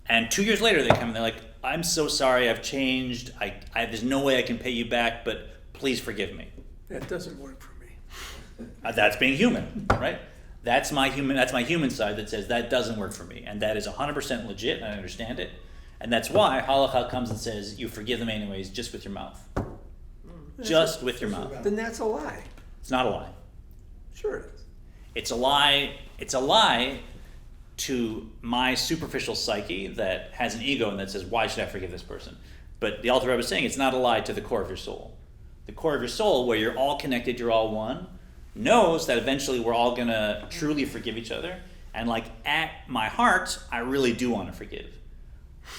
And 2 years later, they come and they're like, I'm so sorry, I've changed. There's no way I can pay you back, but please forgive me. That doesn't work for me. That's being human, right? That's my human side that says that doesn't work for me. And that is 100% legit, and I understand it. And that's why halakha comes and says, you forgive them anyways, just with your mouth. Just with your mouth. Then that's a lie. It's not a lie. Sure it is. It's a lie to my superficial psyche that has an ego and that says, why should I forgive this person? But the Alter Rebbe is saying it's not a lie to the core of your soul. The core of your soul, where you're all connected, you're all one, knows that eventually we're all going to truly forgive each other. And like at my heart, I really do want to forgive.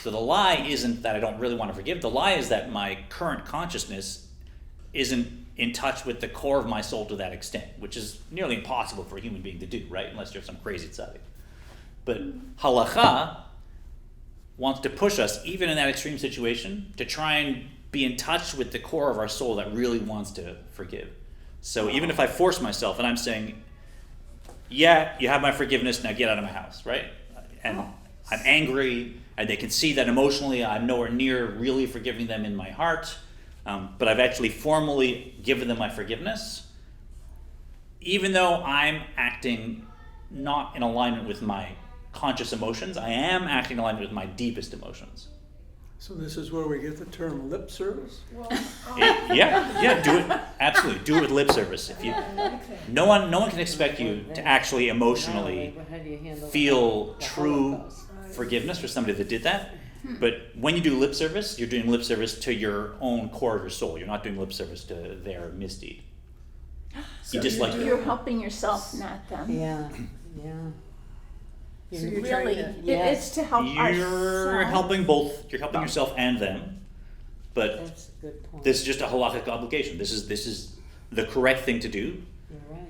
So the lie isn't that I don't really want to forgive. The lie is that my current consciousness isn't in touch with the core of my soul to that extent, which is nearly impossible for a human being to do, right? Unless you're some crazy tzaddik. But halakha wants to push us, even in that extreme situation, to try and be in touch with the core of our soul that really wants to forgive. So even if I force myself and I'm saying, yeah, you have my forgiveness, now get out of my house, right? And I'm angry, and they can see that emotionally I'm nowhere near really forgiving them in my heart, but I've actually formally given them my forgiveness, even though I'm acting not in alignment with my conscious emotions, I am acting in alignment with my deepest emotions. So this is where we get the term lip service? Yeah, do it. Absolutely, do it with lip service. If you, no one can expect you to actually emotionally How do you handle feel the true Holocaust? forgiveness for somebody that did that. But when you do lip service, you're doing lip service to your own core of your soul. You're not doing lip service to their misdeed. You just like You're helping yourself, not them. Yeah, yeah. So you're trying Really, to- Yes. it's to help you're ourselves. helping both. You're helping yourself and them, but That's a good point. this is just a halakhic obligation. This is the correct thing to do. You're right.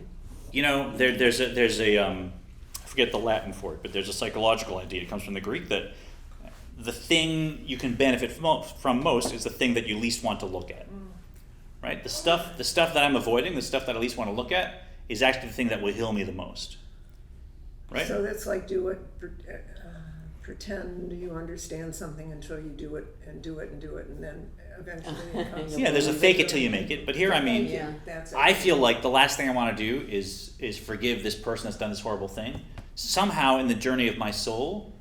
You know, there's a I forget the Latin for it, but there's a psychological idea. It comes from the Greek that the thing you can benefit from most is the thing that you least want to look at. Right? The stuff that I'm avoiding, the stuff that I least want to look at, is actually the thing that will heal me the most. Right? So that's like pretend you understand something until you do it, and then eventually it comes. Yeah, there's a fake it till you make it. But here, I mean, Yeah. That's it. I feel like the last thing I want to do is forgive this person that's done this horrible thing. Somehow in the journey of my soul,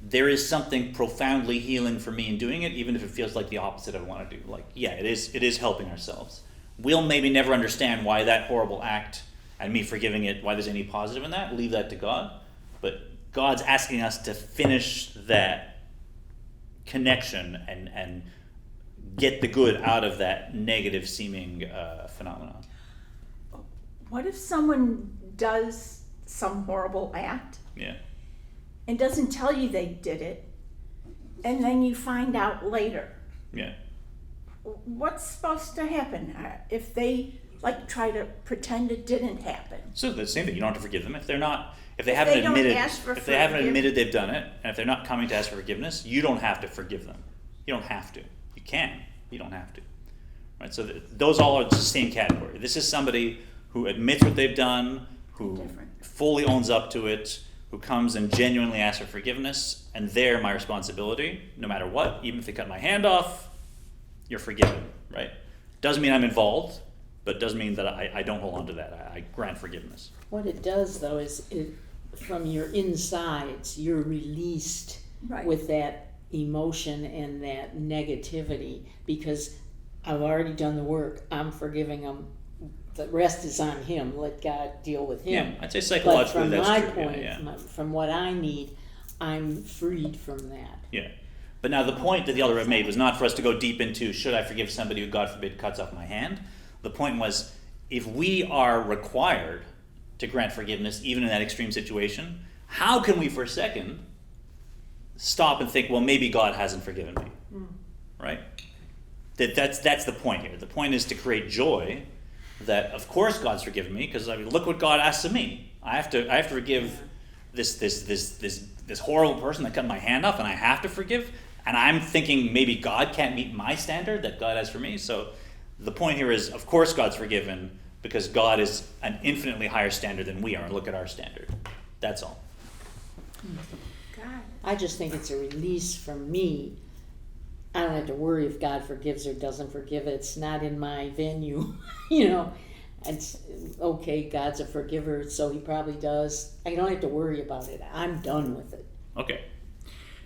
there is something profoundly healing for me in doing it, even if it feels like the opposite of what I want to do. Like, yeah, it is helping ourselves. We'll maybe never understand why that horrible act and me forgiving it, why there's any positive in that. Leave that to God. But God's asking us to finish that connection and get the good out of that negative seeming phenomenon. What if someone does some horrible act Yeah. and doesn't tell you they did it, and then you find out later? Yeah. What's supposed to happen if they try to pretend it didn't happen? So the same thing. You don't have to forgive them if they haven't they don't admitted. ask for If they haven't forgiveness. admitted they've done it, and if they're not coming to ask for forgiveness, you don't have to forgive them. You don't have to. You can. You don't have to. Right. So those all are the same category. This is somebody who admits what they've done, who Different. fully owns up to it, who comes and genuinely asks for forgiveness, and they're my responsibility, no matter what. Even if they cut my hand off, you're forgiven, right? Doesn't mean I'm involved, but doesn't mean that I don't hold on to that. I grant forgiveness. What it does, though, is from your insides, you're released Right. with that emotion and that negativity because I've already done the work. I'm forgiving him. The rest is on him. Let God deal with him. Yeah, I'd say psychologically but from that's my true. point, Yeah. from what I need, I'm freed from that. Yeah. But now the point that the elder made was not for us to go deep into should I forgive somebody who, God forbid, cuts off my hand. The point was if we are required to grant forgiveness even in that extreme situation, how can we for a second stop and think, well, maybe God hasn't forgiven me, right? That's the point here. The point is to create joy that, of course, God's forgiven me because look what God asks of me. I have to forgive this horrible person that cut my hand off, and I have to forgive. And I'm thinking maybe God can't meet my standard that God has for me. So the point here is, of course, God's forgiven because God is an infinitely higher standard than we are. And look at our standard. That's all. God. I just think it's a release from me. I don't have to worry if God forgives or doesn't forgive. It's not in my venue, It's okay, God's a forgiver, so he probably does. I don't have to worry about it. I'm done with it. Okay.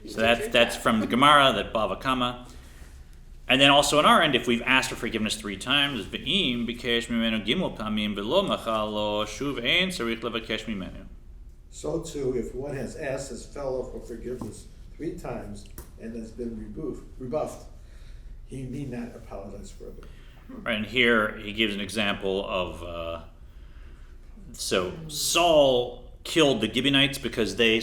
So that's from the Gemara, that Bava Kama. And then also on our end, if we've asked for forgiveness 3 times, V'im bikesh mimenu gimel pamim v'lo machalo shuv ein tzarich levakesh mimenu. So too, if one has asked his fellow for forgiveness 3 times and has been rebuffed, he need not apologize further. Right, and here he gives an example of, so Saul killed the Gibeonites because they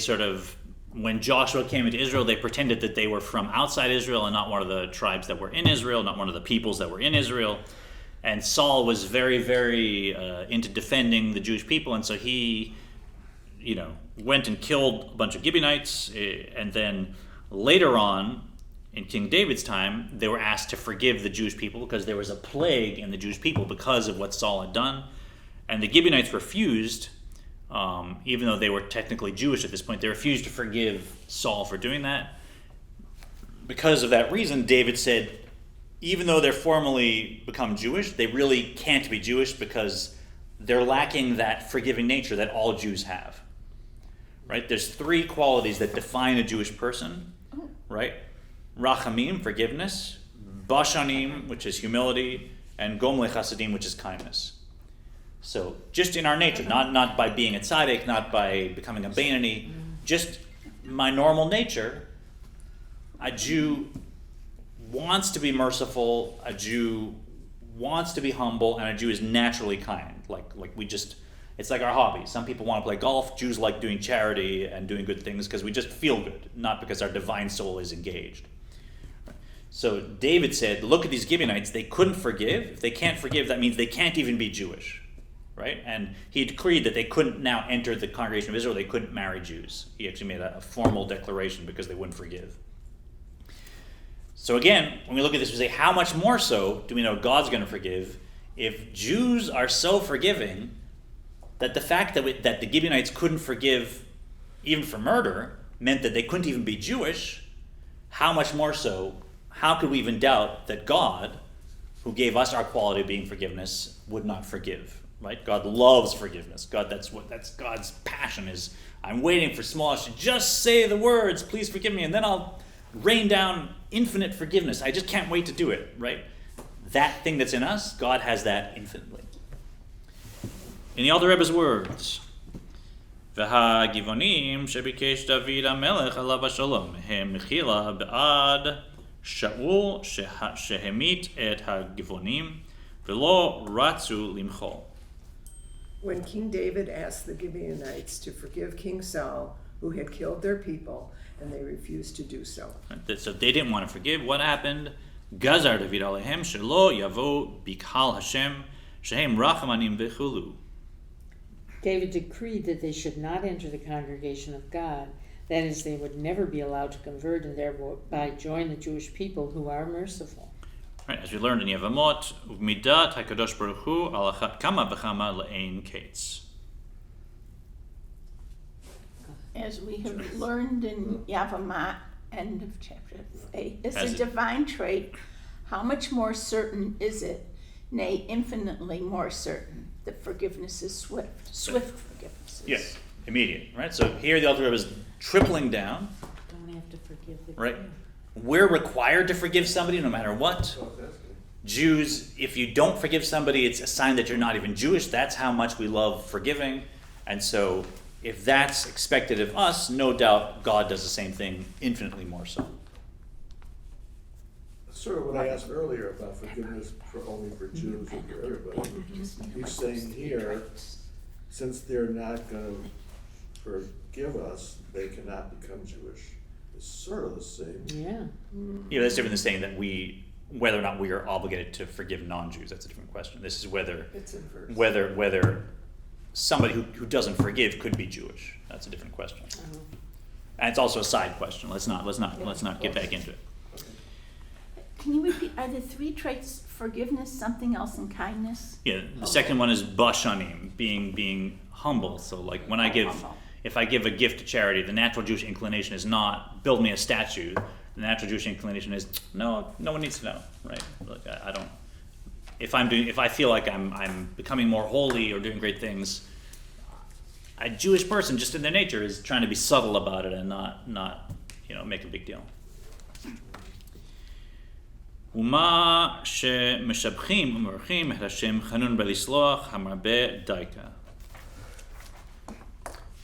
when Joshua came into Israel, they pretended that they were from outside Israel and not one of the tribes that were in Israel, not one of the peoples that were in Israel. And Saul was very, very into defending the Jewish people, and so he, went and killed a bunch of Gibeonites, and then later on, in King David's time, they were asked to forgive the Jewish people because there was a plague in the Jewish people because of what Saul had done. And the Gibeonites refused, even though they were technically Jewish at this point, they refused to forgive Saul for doing that. Because of that reason, David said, even though they're formally become Jewish, they really can't be Jewish because they're lacking that forgiving nature that all Jews have. Right? There's 3 qualities that define a Jewish person, right? Rachamim, forgiveness, Bashanim, which is humility, and Gomle Chasadim, which is kindness. So just in our nature, not by being a tzaddik, not by becoming a Beinoni, just my normal nature, a Jew wants to be merciful, a Jew wants to be humble, and a Jew is naturally kind. It's like our hobby. Some people want to play golf. Jews like doing charity and doing good things because we just feel good, not because our divine soul is engaged. So David said, look at these Gibeonites. They couldn't forgive. If they can't forgive, that means they can't even be Jewish, right? And he decreed that they couldn't now enter the congregation of Israel. They couldn't marry Jews. He actually made a formal declaration because they wouldn't forgive. So again, when we look at this, we say, how much more so do we know God's going to forgive if Jews are so forgiving that the fact that the Gibeonites couldn't forgive even for murder meant that they couldn't even be Jewish? How much more so? How could we even doubt that God, who gave us our quality of being forgiveness, would not forgive? Right? God loves forgiveness. That's God's passion. Is I'm waiting for Smolash to just say the words, please forgive me, and then I'll rain down infinite forgiveness. I just can't wait to do it. Right? That thing that's in us, God has that infinitely. In the Alter Rebbe's words, והגבעונים שביקש דוד המלך עליו השלום הם מחילה בעד שאול שהמית את הגבעונים ולא רצו למחול. When King David asked the Gibeonites to forgive King Saul, who had killed their people, and they refused to do so. So they didn't want to forgive. What happened? גזר דוד עליהם שלא יבואו בקהל השם שהם רחמנים וכולו. David decreed that they should not enter the congregation of God. That is, they would never be allowed to convert and thereby join the Jewish people who are merciful. Right, as we learned in Yevamot, Midat HaKadosh Baruch Hu al achat kama v'chama le'ein kates. As we have learned in Yevamot, end of chapter 8, is a divine trait. How much more certain is it, nay, infinitely more certain, that forgiveness is swift. Swift forgiveness is. Yes, immediate, right? So here the Alter Rebbe is tripling down. Don't have to forgive the Right. We're required to forgive somebody no matter what. Jews, if you don't forgive somebody, it's a sign that you're not even Jewish. That's how much we love forgiving. And so if that's expected of us, no doubt God does the same thing, infinitely more so. Sort of what I asked earlier about forgiveness only for Jews or for everybody. He's saying here, since they're not going to forgive us, they cannot become Jewish. It's sort of the same. Yeah. Yeah, that's different than saying that whether or not we are obligated to forgive non-Jews. That's a different question. This is whether somebody who doesn't forgive could be Jewish. That's a different question. And it's also a side question. Let's not get back into it. Can you repeat, are the three traits forgiveness, something else, and kindness? Yeah, the second one is bashanim, being humble. So like when if I give a gift to charity, the natural Jewish inclination is not build me a statue. The natural Jewish inclination is no one needs to know, right? Like I don't. If I feel like I'm becoming more holy or doing great things, a Jewish person just in their nature is trying to be subtle about it and not make a big deal. ומה שמשבחים ומברכים את השם חנון בלסלוח המרבה דייקה.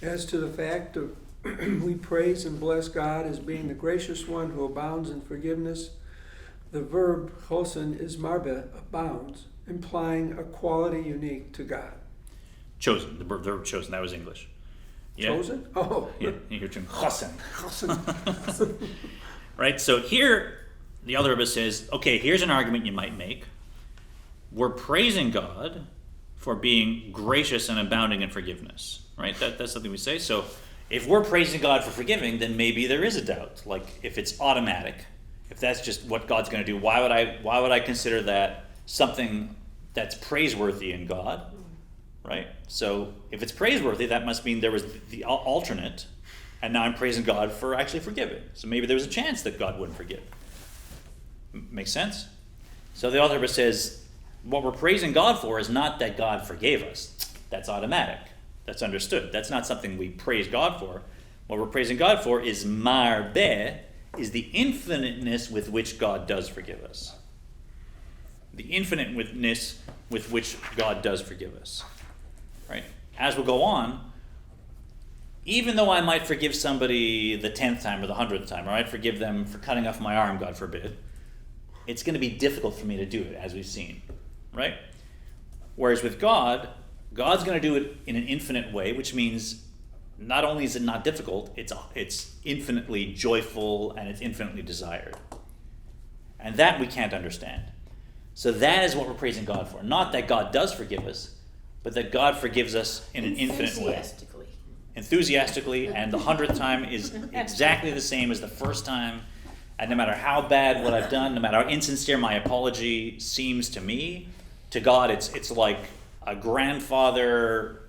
As to the fact that we praise and bless God as being the gracious one who abounds in forgiveness, the verb chosen is marbe, abounds, implying a quality unique to God. Chosen, the verb chosen, that was English. Yeah? Chosen? Oh. Yeah, you're doing chosen. Right, so here, the other Rebbe says, okay, here's an argument you might make. We're praising God for being gracious and abounding in forgiveness, right? That's something we say. So if we're praising God for forgiving, then maybe there is a doubt. Like if it's automatic, if that's just what God's going to do, why would I consider that something that's praiseworthy in God, right? So if it's praiseworthy, that must mean there was the alternate, and now I'm praising God for actually forgiving. So maybe there was a chance that God wouldn't forgive. Makes sense? So the author says, what we're praising God for is not that God forgave us. That's automatic. That's understood. That's not something we praise God for. What we're praising God for is marbe, is the infiniteness with which God does forgive us. The infiniteness with which God does forgive us. Right? As we go on, even though I might forgive somebody the 10th time or the 100th time, or I might forgive them for cutting off my arm, God forbid, it's going to be difficult for me to do it, as we've seen. right? Whereas with God, God's going to do it in an infinite way, which means not only is it not difficult, it's infinitely joyful and it's infinitely desired. And that we can't understand. So that is what we're praising God for. Not that God does forgive us, but that God forgives us in an infinite way. Enthusiastically, and the 100th time is exactly the same as the first time. And no matter how bad what I've done, no matter how insincere my apology seems to me, to God it's like a grandfather,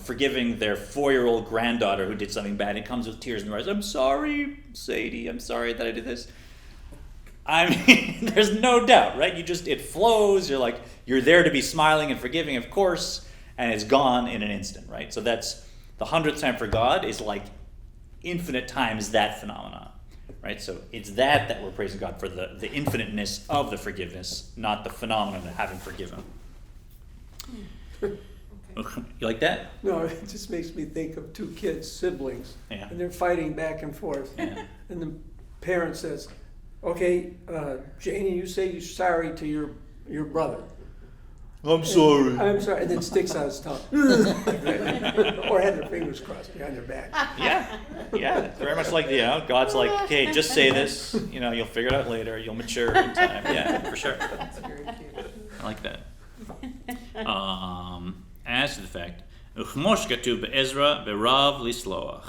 forgiving their 4-year-old granddaughter who did something bad. It comes with tears in their eyes. I'm sorry, Sadie. I'm sorry that I did this. I mean, there's no doubt, right? It flows. You're there to be smiling and forgiving, of course, and it's gone in an instant, right? So that's the 100th time for God is like infinite times that phenomenon, right? So it's that we're praising God for, the infiniteness of the forgiveness, not the phenomenon of having forgiven. You like that? No, it just makes me think of two kids, siblings, Yeah. and they're fighting back and forth. Yeah. And the parent says, okay, Janie, you say you're sorry to your brother. I'm sorry. I'm sorry, and then sticks out his tongue. Or had their fingers crossed behind their back. Yeah, very much like God's like, okay, just say this, you'll figure it out later, you'll mature in time. Yeah, for sure. That's very cute. I like that. As to the fact, Uchmosh katuv be'ezra be'rav lisloach.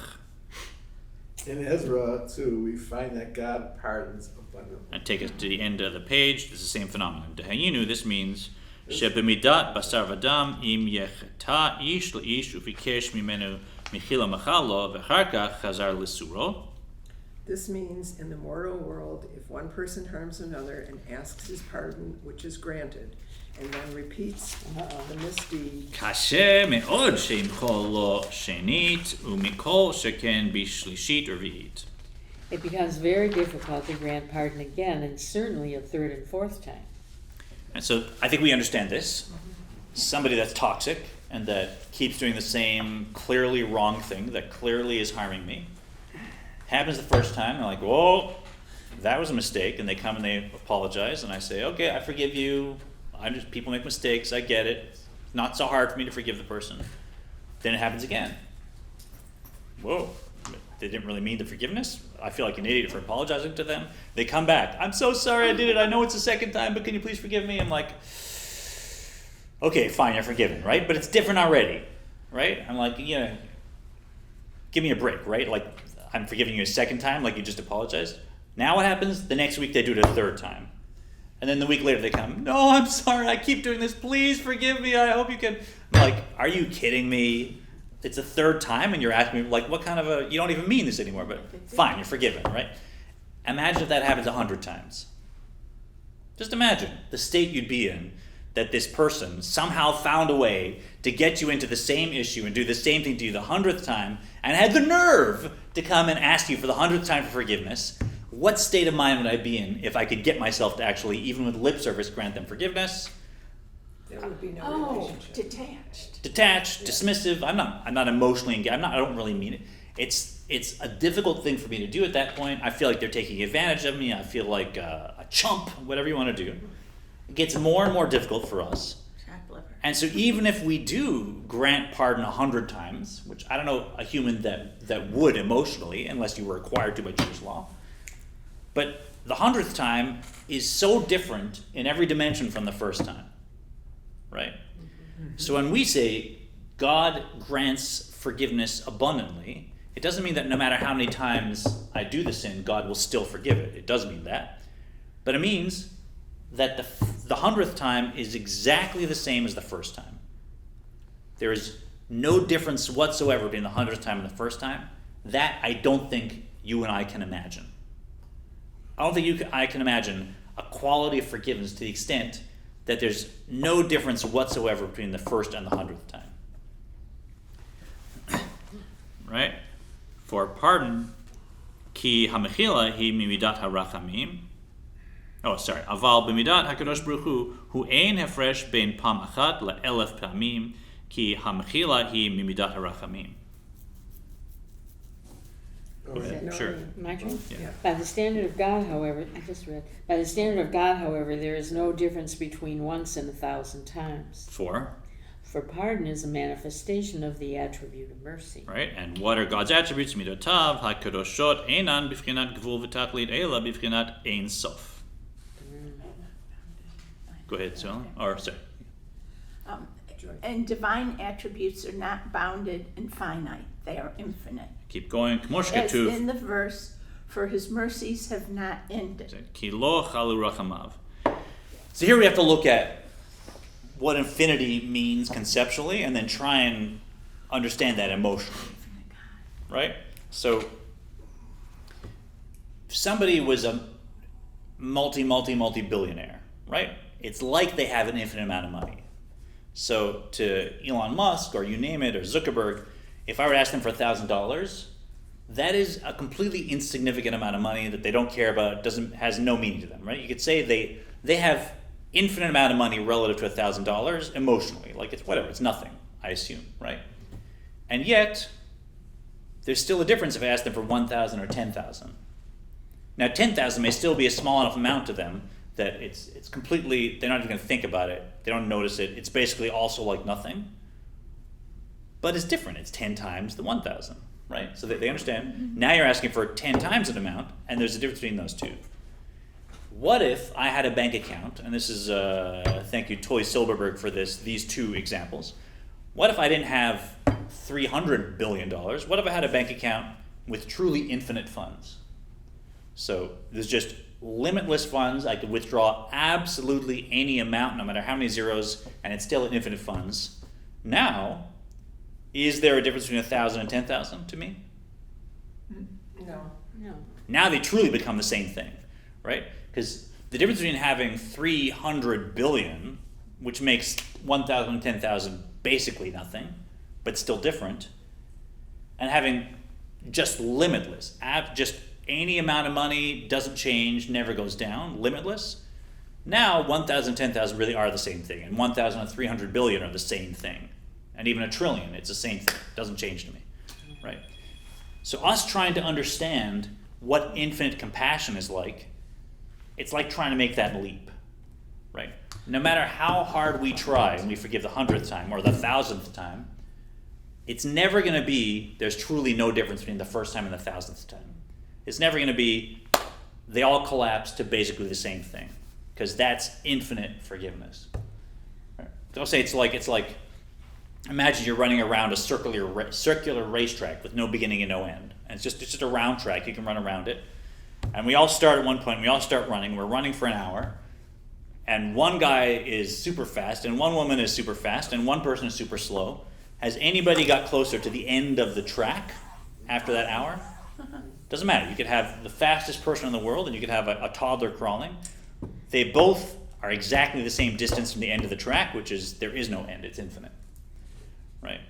In Ezra, too, we find that God pardons abundantly. And take us to the end of the page. This is the same phenomenon. Dehayinu, this means shebemidat basar v'dam im yechta ish le'ish ufikesh mimenu michila machalo v'char kach chazar lisuro. This means in the mortal world, if one person harms another and asks his pardon, which is granted, and then repeats the misdeed, Kashe me'od she'imchol lo shenit u'mikol sheken bishlishit or v'it. It becomes very difficult to grant pardon again, and certainly a third and fourth time. And so I think we understand this. Somebody that's toxic and that keeps doing the same clearly wrong thing that clearly is harming me. Happens the first time, they're like, whoa, that was a mistake, and they come and they apologize, and I say, okay, I forgive you. People make mistakes, I get it. It's not so hard for me to forgive the person. Then it happens again. Whoa, they didn't really mean the forgiveness. I feel like an idiot for apologizing to them. They come back, I'm so sorry I did it. I know it's the second time, but can you please forgive me? I'm like, okay, fine, you're forgiven, right? But it's different already, right? I'm like, give me a break, right? Like, I'm forgiving you a second time, like you just apologized. Now what happens? The next week they do it a third time. And then the week later they come, no, I'm sorry, I keep doing this, please forgive me, I hope you can. I'm like, are you kidding me? It's the third time and you're asking me, like, what kind of you don't even mean this anymore, but fine, you're forgiven, right? Imagine if that happens 100 times. Just imagine the state you'd be in that this person somehow found a way to get you into the same issue and do the same thing to you the 100th time and had the nerve to come and ask you for the 100th time for forgiveness. What state of mind would I be in if I could get myself to actually, even with lip service, grant them forgiveness? there would be no relationship. Detached, dismissive. I'm not emotionally engaged. I don't really mean it. It's a difficult thing for me to do at that point. I feel like they're taking advantage of me. I feel like a chump, whatever you want to do. It gets more and more difficult for us. And so even if we do grant pardon 100 times, which I don't know a human that would emotionally, unless you were required to by Jewish law, but the 100th time is so different in every dimension from the first time, right? Mm-hmm. So when we say God grants forgiveness abundantly, it doesn't mean that no matter how many times I do the sin, God will still forgive it. It does mean that. But it means that the 100th time is exactly the same as the first time. There is no difference whatsoever between the 100th time and the first time. That I don't think you and I can imagine. I don't think I can imagine a quality of forgiveness to the extent that there's no difference whatsoever between the first and the 100th time. Right? For pardon, ki hamechila hi mimidat harachamim. Oh, sorry. Aval b'midat hakadosh baruch hu ein hefresh bein pam achat le'elef pamim ki hamechila hi mimidat harachamim. All right. Yeah, sure. My turn? Yeah. By the standard of God, however, I just read, by the standard of God, however, there is no difference between once and 1,000 times. For pardon is a manifestation of the attribute of mercy. Right? And what are God's attributes? Midotav, HaKadoshot, Einan, Bifchinat Gvul V'Tachlit, Ela, Bifchinat Ein Sof. Go ahead, Suella. Or, sorry. And divine attributes are not bounded and finite, they are infinite. Keep going. Kmosh As Ketuv. in the verse, for his mercies have not ended. Ki lo chalu rachamav. So here we have to look at what infinity means conceptually and then try and understand that emotionally. Right? So if somebody was a multi-billionaire, right? It's like they have an infinite amount of money. So to Elon Musk or you name it or Zuckerberg, if I were to ask them for $1,000, that is a completely insignificant amount of money that they don't care about, has no meaning to them, right? You could say they have infinite amount of money relative to $1,000 emotionally, like it's whatever, it's nothing, I assume, right? And yet, there's still a difference if I ask them for 1,000 or 10,000. Now 10,000 may still be a small enough amount to them that it's completely, they're not even going to think about it, they don't notice it, it's basically also like nothing. But it's different, it's 10 times the 1,000, right? So they understand, now you're asking for 10 times an amount, and there's a difference between those two. What if I had a bank account, and this is, thank you Toy Silberberg for these two examples. What if I didn't have $300 billion? What if I had a bank account with truly infinite funds? So there's just limitless funds. I could withdraw absolutely any amount, no matter how many zeros, and it's still infinite funds. Now, is there a difference between 1,000 and 10,000 to me? No. No. Now they truly become the same thing, right? Because the difference between having 300 billion, which makes 1,000 and 10,000 basically nothing, but still different, and having just limitless, just any amount of money, doesn't change, never goes down, limitless. Now 1,000 and 10,000 really are the same thing, and 1,000 and 300 billion are the same thing. And even a trillion, it's the same thing, doesn't change to me, right? So us trying to understand what infinite compassion is like, it's like trying to make that leap, right? No matter how hard we try, and we forgive the 100th time or the 1,000th time, it's never going to be, there's truly no difference between the first time and the 1,000th time. It's never going to be, they all collapse to basically the same thing, because that's infinite forgiveness. Right? I'll say it's like, imagine you're running around a circular racetrack with no beginning and no end. And it's just a round track, you can run around it. And we all start at one point, we all start running, we're running for an hour, and one guy is super fast, and one woman is super fast, and one person is super slow. Has anybody got closer to the end of the track after that hour? Doesn't matter. You could have the fastest person in the world, and you could have a toddler crawling. They both are exactly the same distance from the end of the track, which is, there is no end, it's infinite. Right?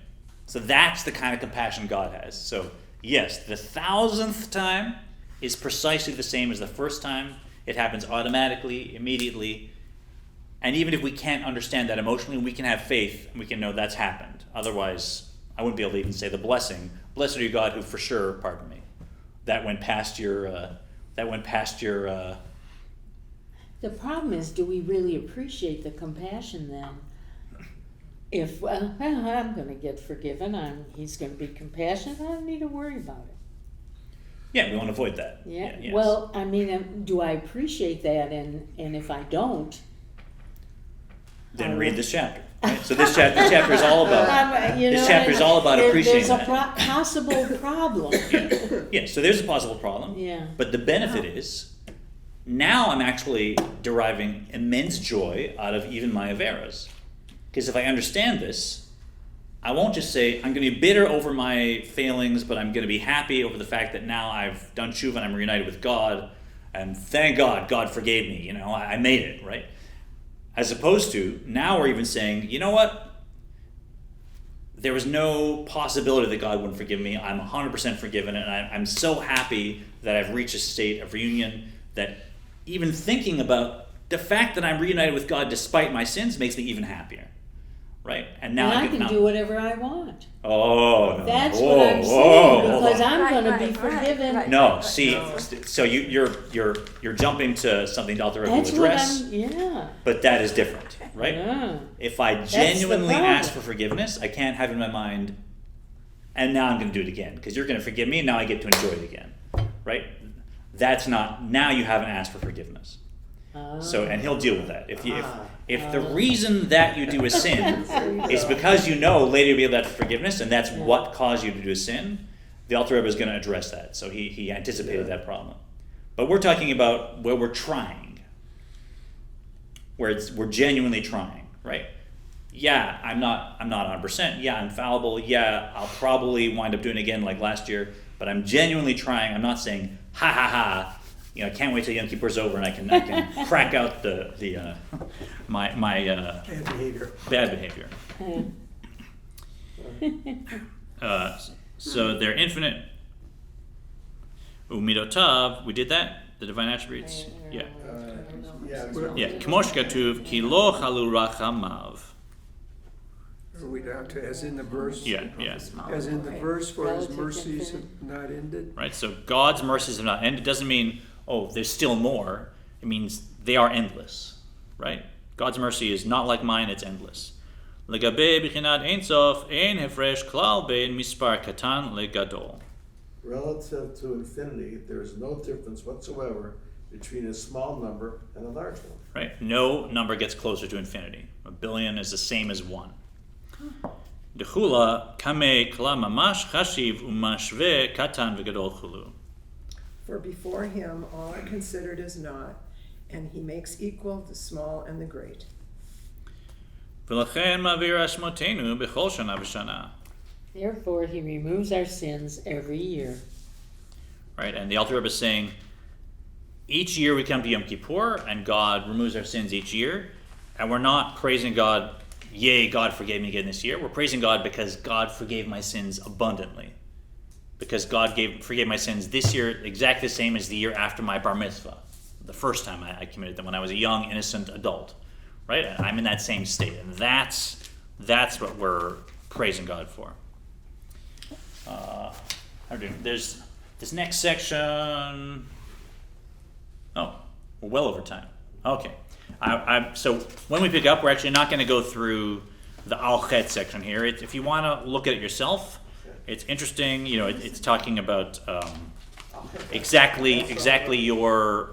So that's the kind of compassion God has. So yes, the 1,000th time is precisely the same as the first time. It happens automatically, immediately. And even if we can't understand that emotionally, we can have faith and we can know that's happened. Otherwise, I wouldn't be able to even say the blessing. Blessed are you, God, who for sure pardoned me. That went past your. The problem is, do we really appreciate the compassion then? If, well, I'm going to get forgiven, he's going to be compassionate, I don't need to worry about it. Yeah, we want to avoid that. Yeah, yes. well, I mean, do I appreciate that? And if I don't, then read this chapter. Right? So this chapter is all about. This chapter is all about appreciating there's a that. possible problem. Yeah, so there's a possible problem. Yeah. But the benefit is, now I'm actually deriving immense joy out of even my averas. Because if I understand this, I won't just say, I'm going to be bitter over my failings, but I'm going to be happy over the fact that now I've done tshuva and I'm reunited with God, and thank God, God forgave me, I made it, right? As opposed to, now we're even saying, you know what? There was no possibility that God wouldn't forgive me. I'm 100% forgiven, and I'm so happy that I've reached a state of reunion that even thinking about the fact that I'm reunited with God despite my sins makes me even happier. right? And And now I I'm can now, do whatever I want. Oh, no. That's Whoa, what I'm whoa, saying, hold because on. I'm gonna Right, be right, forgiven. right. No, see, so you're jumping to something the Alter Rebbe will That's what address, yeah, but that is different, right? yeah. If I the genuinely ask for problem. forgiveness, I can't have in my mind, and now I'm going to do it again because you're going to forgive me, and now I get to enjoy it again, right? That's not, now you haven't asked for forgiveness. So, and he'll deal with that. If the reason that you do a sin is because you know later you'll be able to have forgiveness, and that's what caused you to do a sin, the Alter Rebbe is going to address that. So he anticipated that problem. But we're talking about where we're trying, we're genuinely trying, right? Yeah, I'm not 100%. Yeah, I'm fallible. Yeah, I'll probably wind up doing it again like last year. But I'm genuinely trying. I'm not saying ha ha ha. I can't wait till Yom Kippur's over and I can crack out my bad behavior. So they're infinite. Umidotav, we did that. The divine attributes. Yeah. Yeah. K'mosh katuv ki lo chalu rachamav. Are we down to as in the verse? Yeah. As in the verse, for his Relative mercies infinite. have not ended. Right. So God's mercies have not ended. It doesn't mean there's still more. It means they are endless. Right. God's mercy is not like mine. It's endless. Legabe bichinat ein sof ein hefresh klal bein mispar katan legadol. Relative to infinity, there is no difference whatsoever between a small number and a large one. Right. No number gets closer to infinity. 1 billion is the same as 1. Dechula kame kla mamash chashiv umashve katan v'gadol chulu. For before him all are considered as naught, and he makes equal the small and the great. V'lachen ma'avir ashmotenu b'chol shana v'shana. Therefore, he removes our sins every year. Right, and the Alter Rebbe is saying, each year we come to Yom Kippur, and God removes our sins each year, and we're not praising God, yay, God forgave me again this year. We're praising God because God forgave my sins abundantly. Because God forgave my sins this year exactly the same as the year after my bar mitzvah, the first time I committed them, when I was a young, innocent adult. Right, and I'm in that same state, and that's what we're praising God for. There's this next section. Oh, we're well over time. Okay. So when we pick up, we're actually not going to go through the Al-Chet section here. If you want to look at it yourself, it's interesting. It's talking about exactly your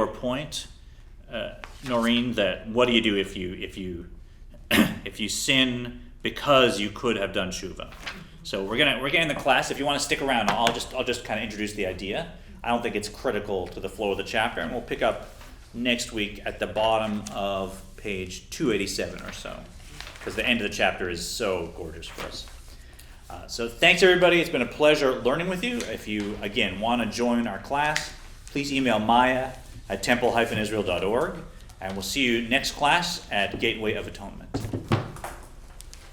point, Noreen. That what do you do if you sin because you could have done tshuva? So we're getting the class. If you want to stick around, I'll just kind of introduce the idea. I don't think it's critical to the flow of the chapter, and we'll pick up next week at the bottom of page 287 or so, because the end of the chapter is so gorgeous for us. So thanks everybody. It's been a pleasure learning with you. If you again want to join our class, please email Maya at temple-israel.org, and we'll see you next class at Gateway of Atonement.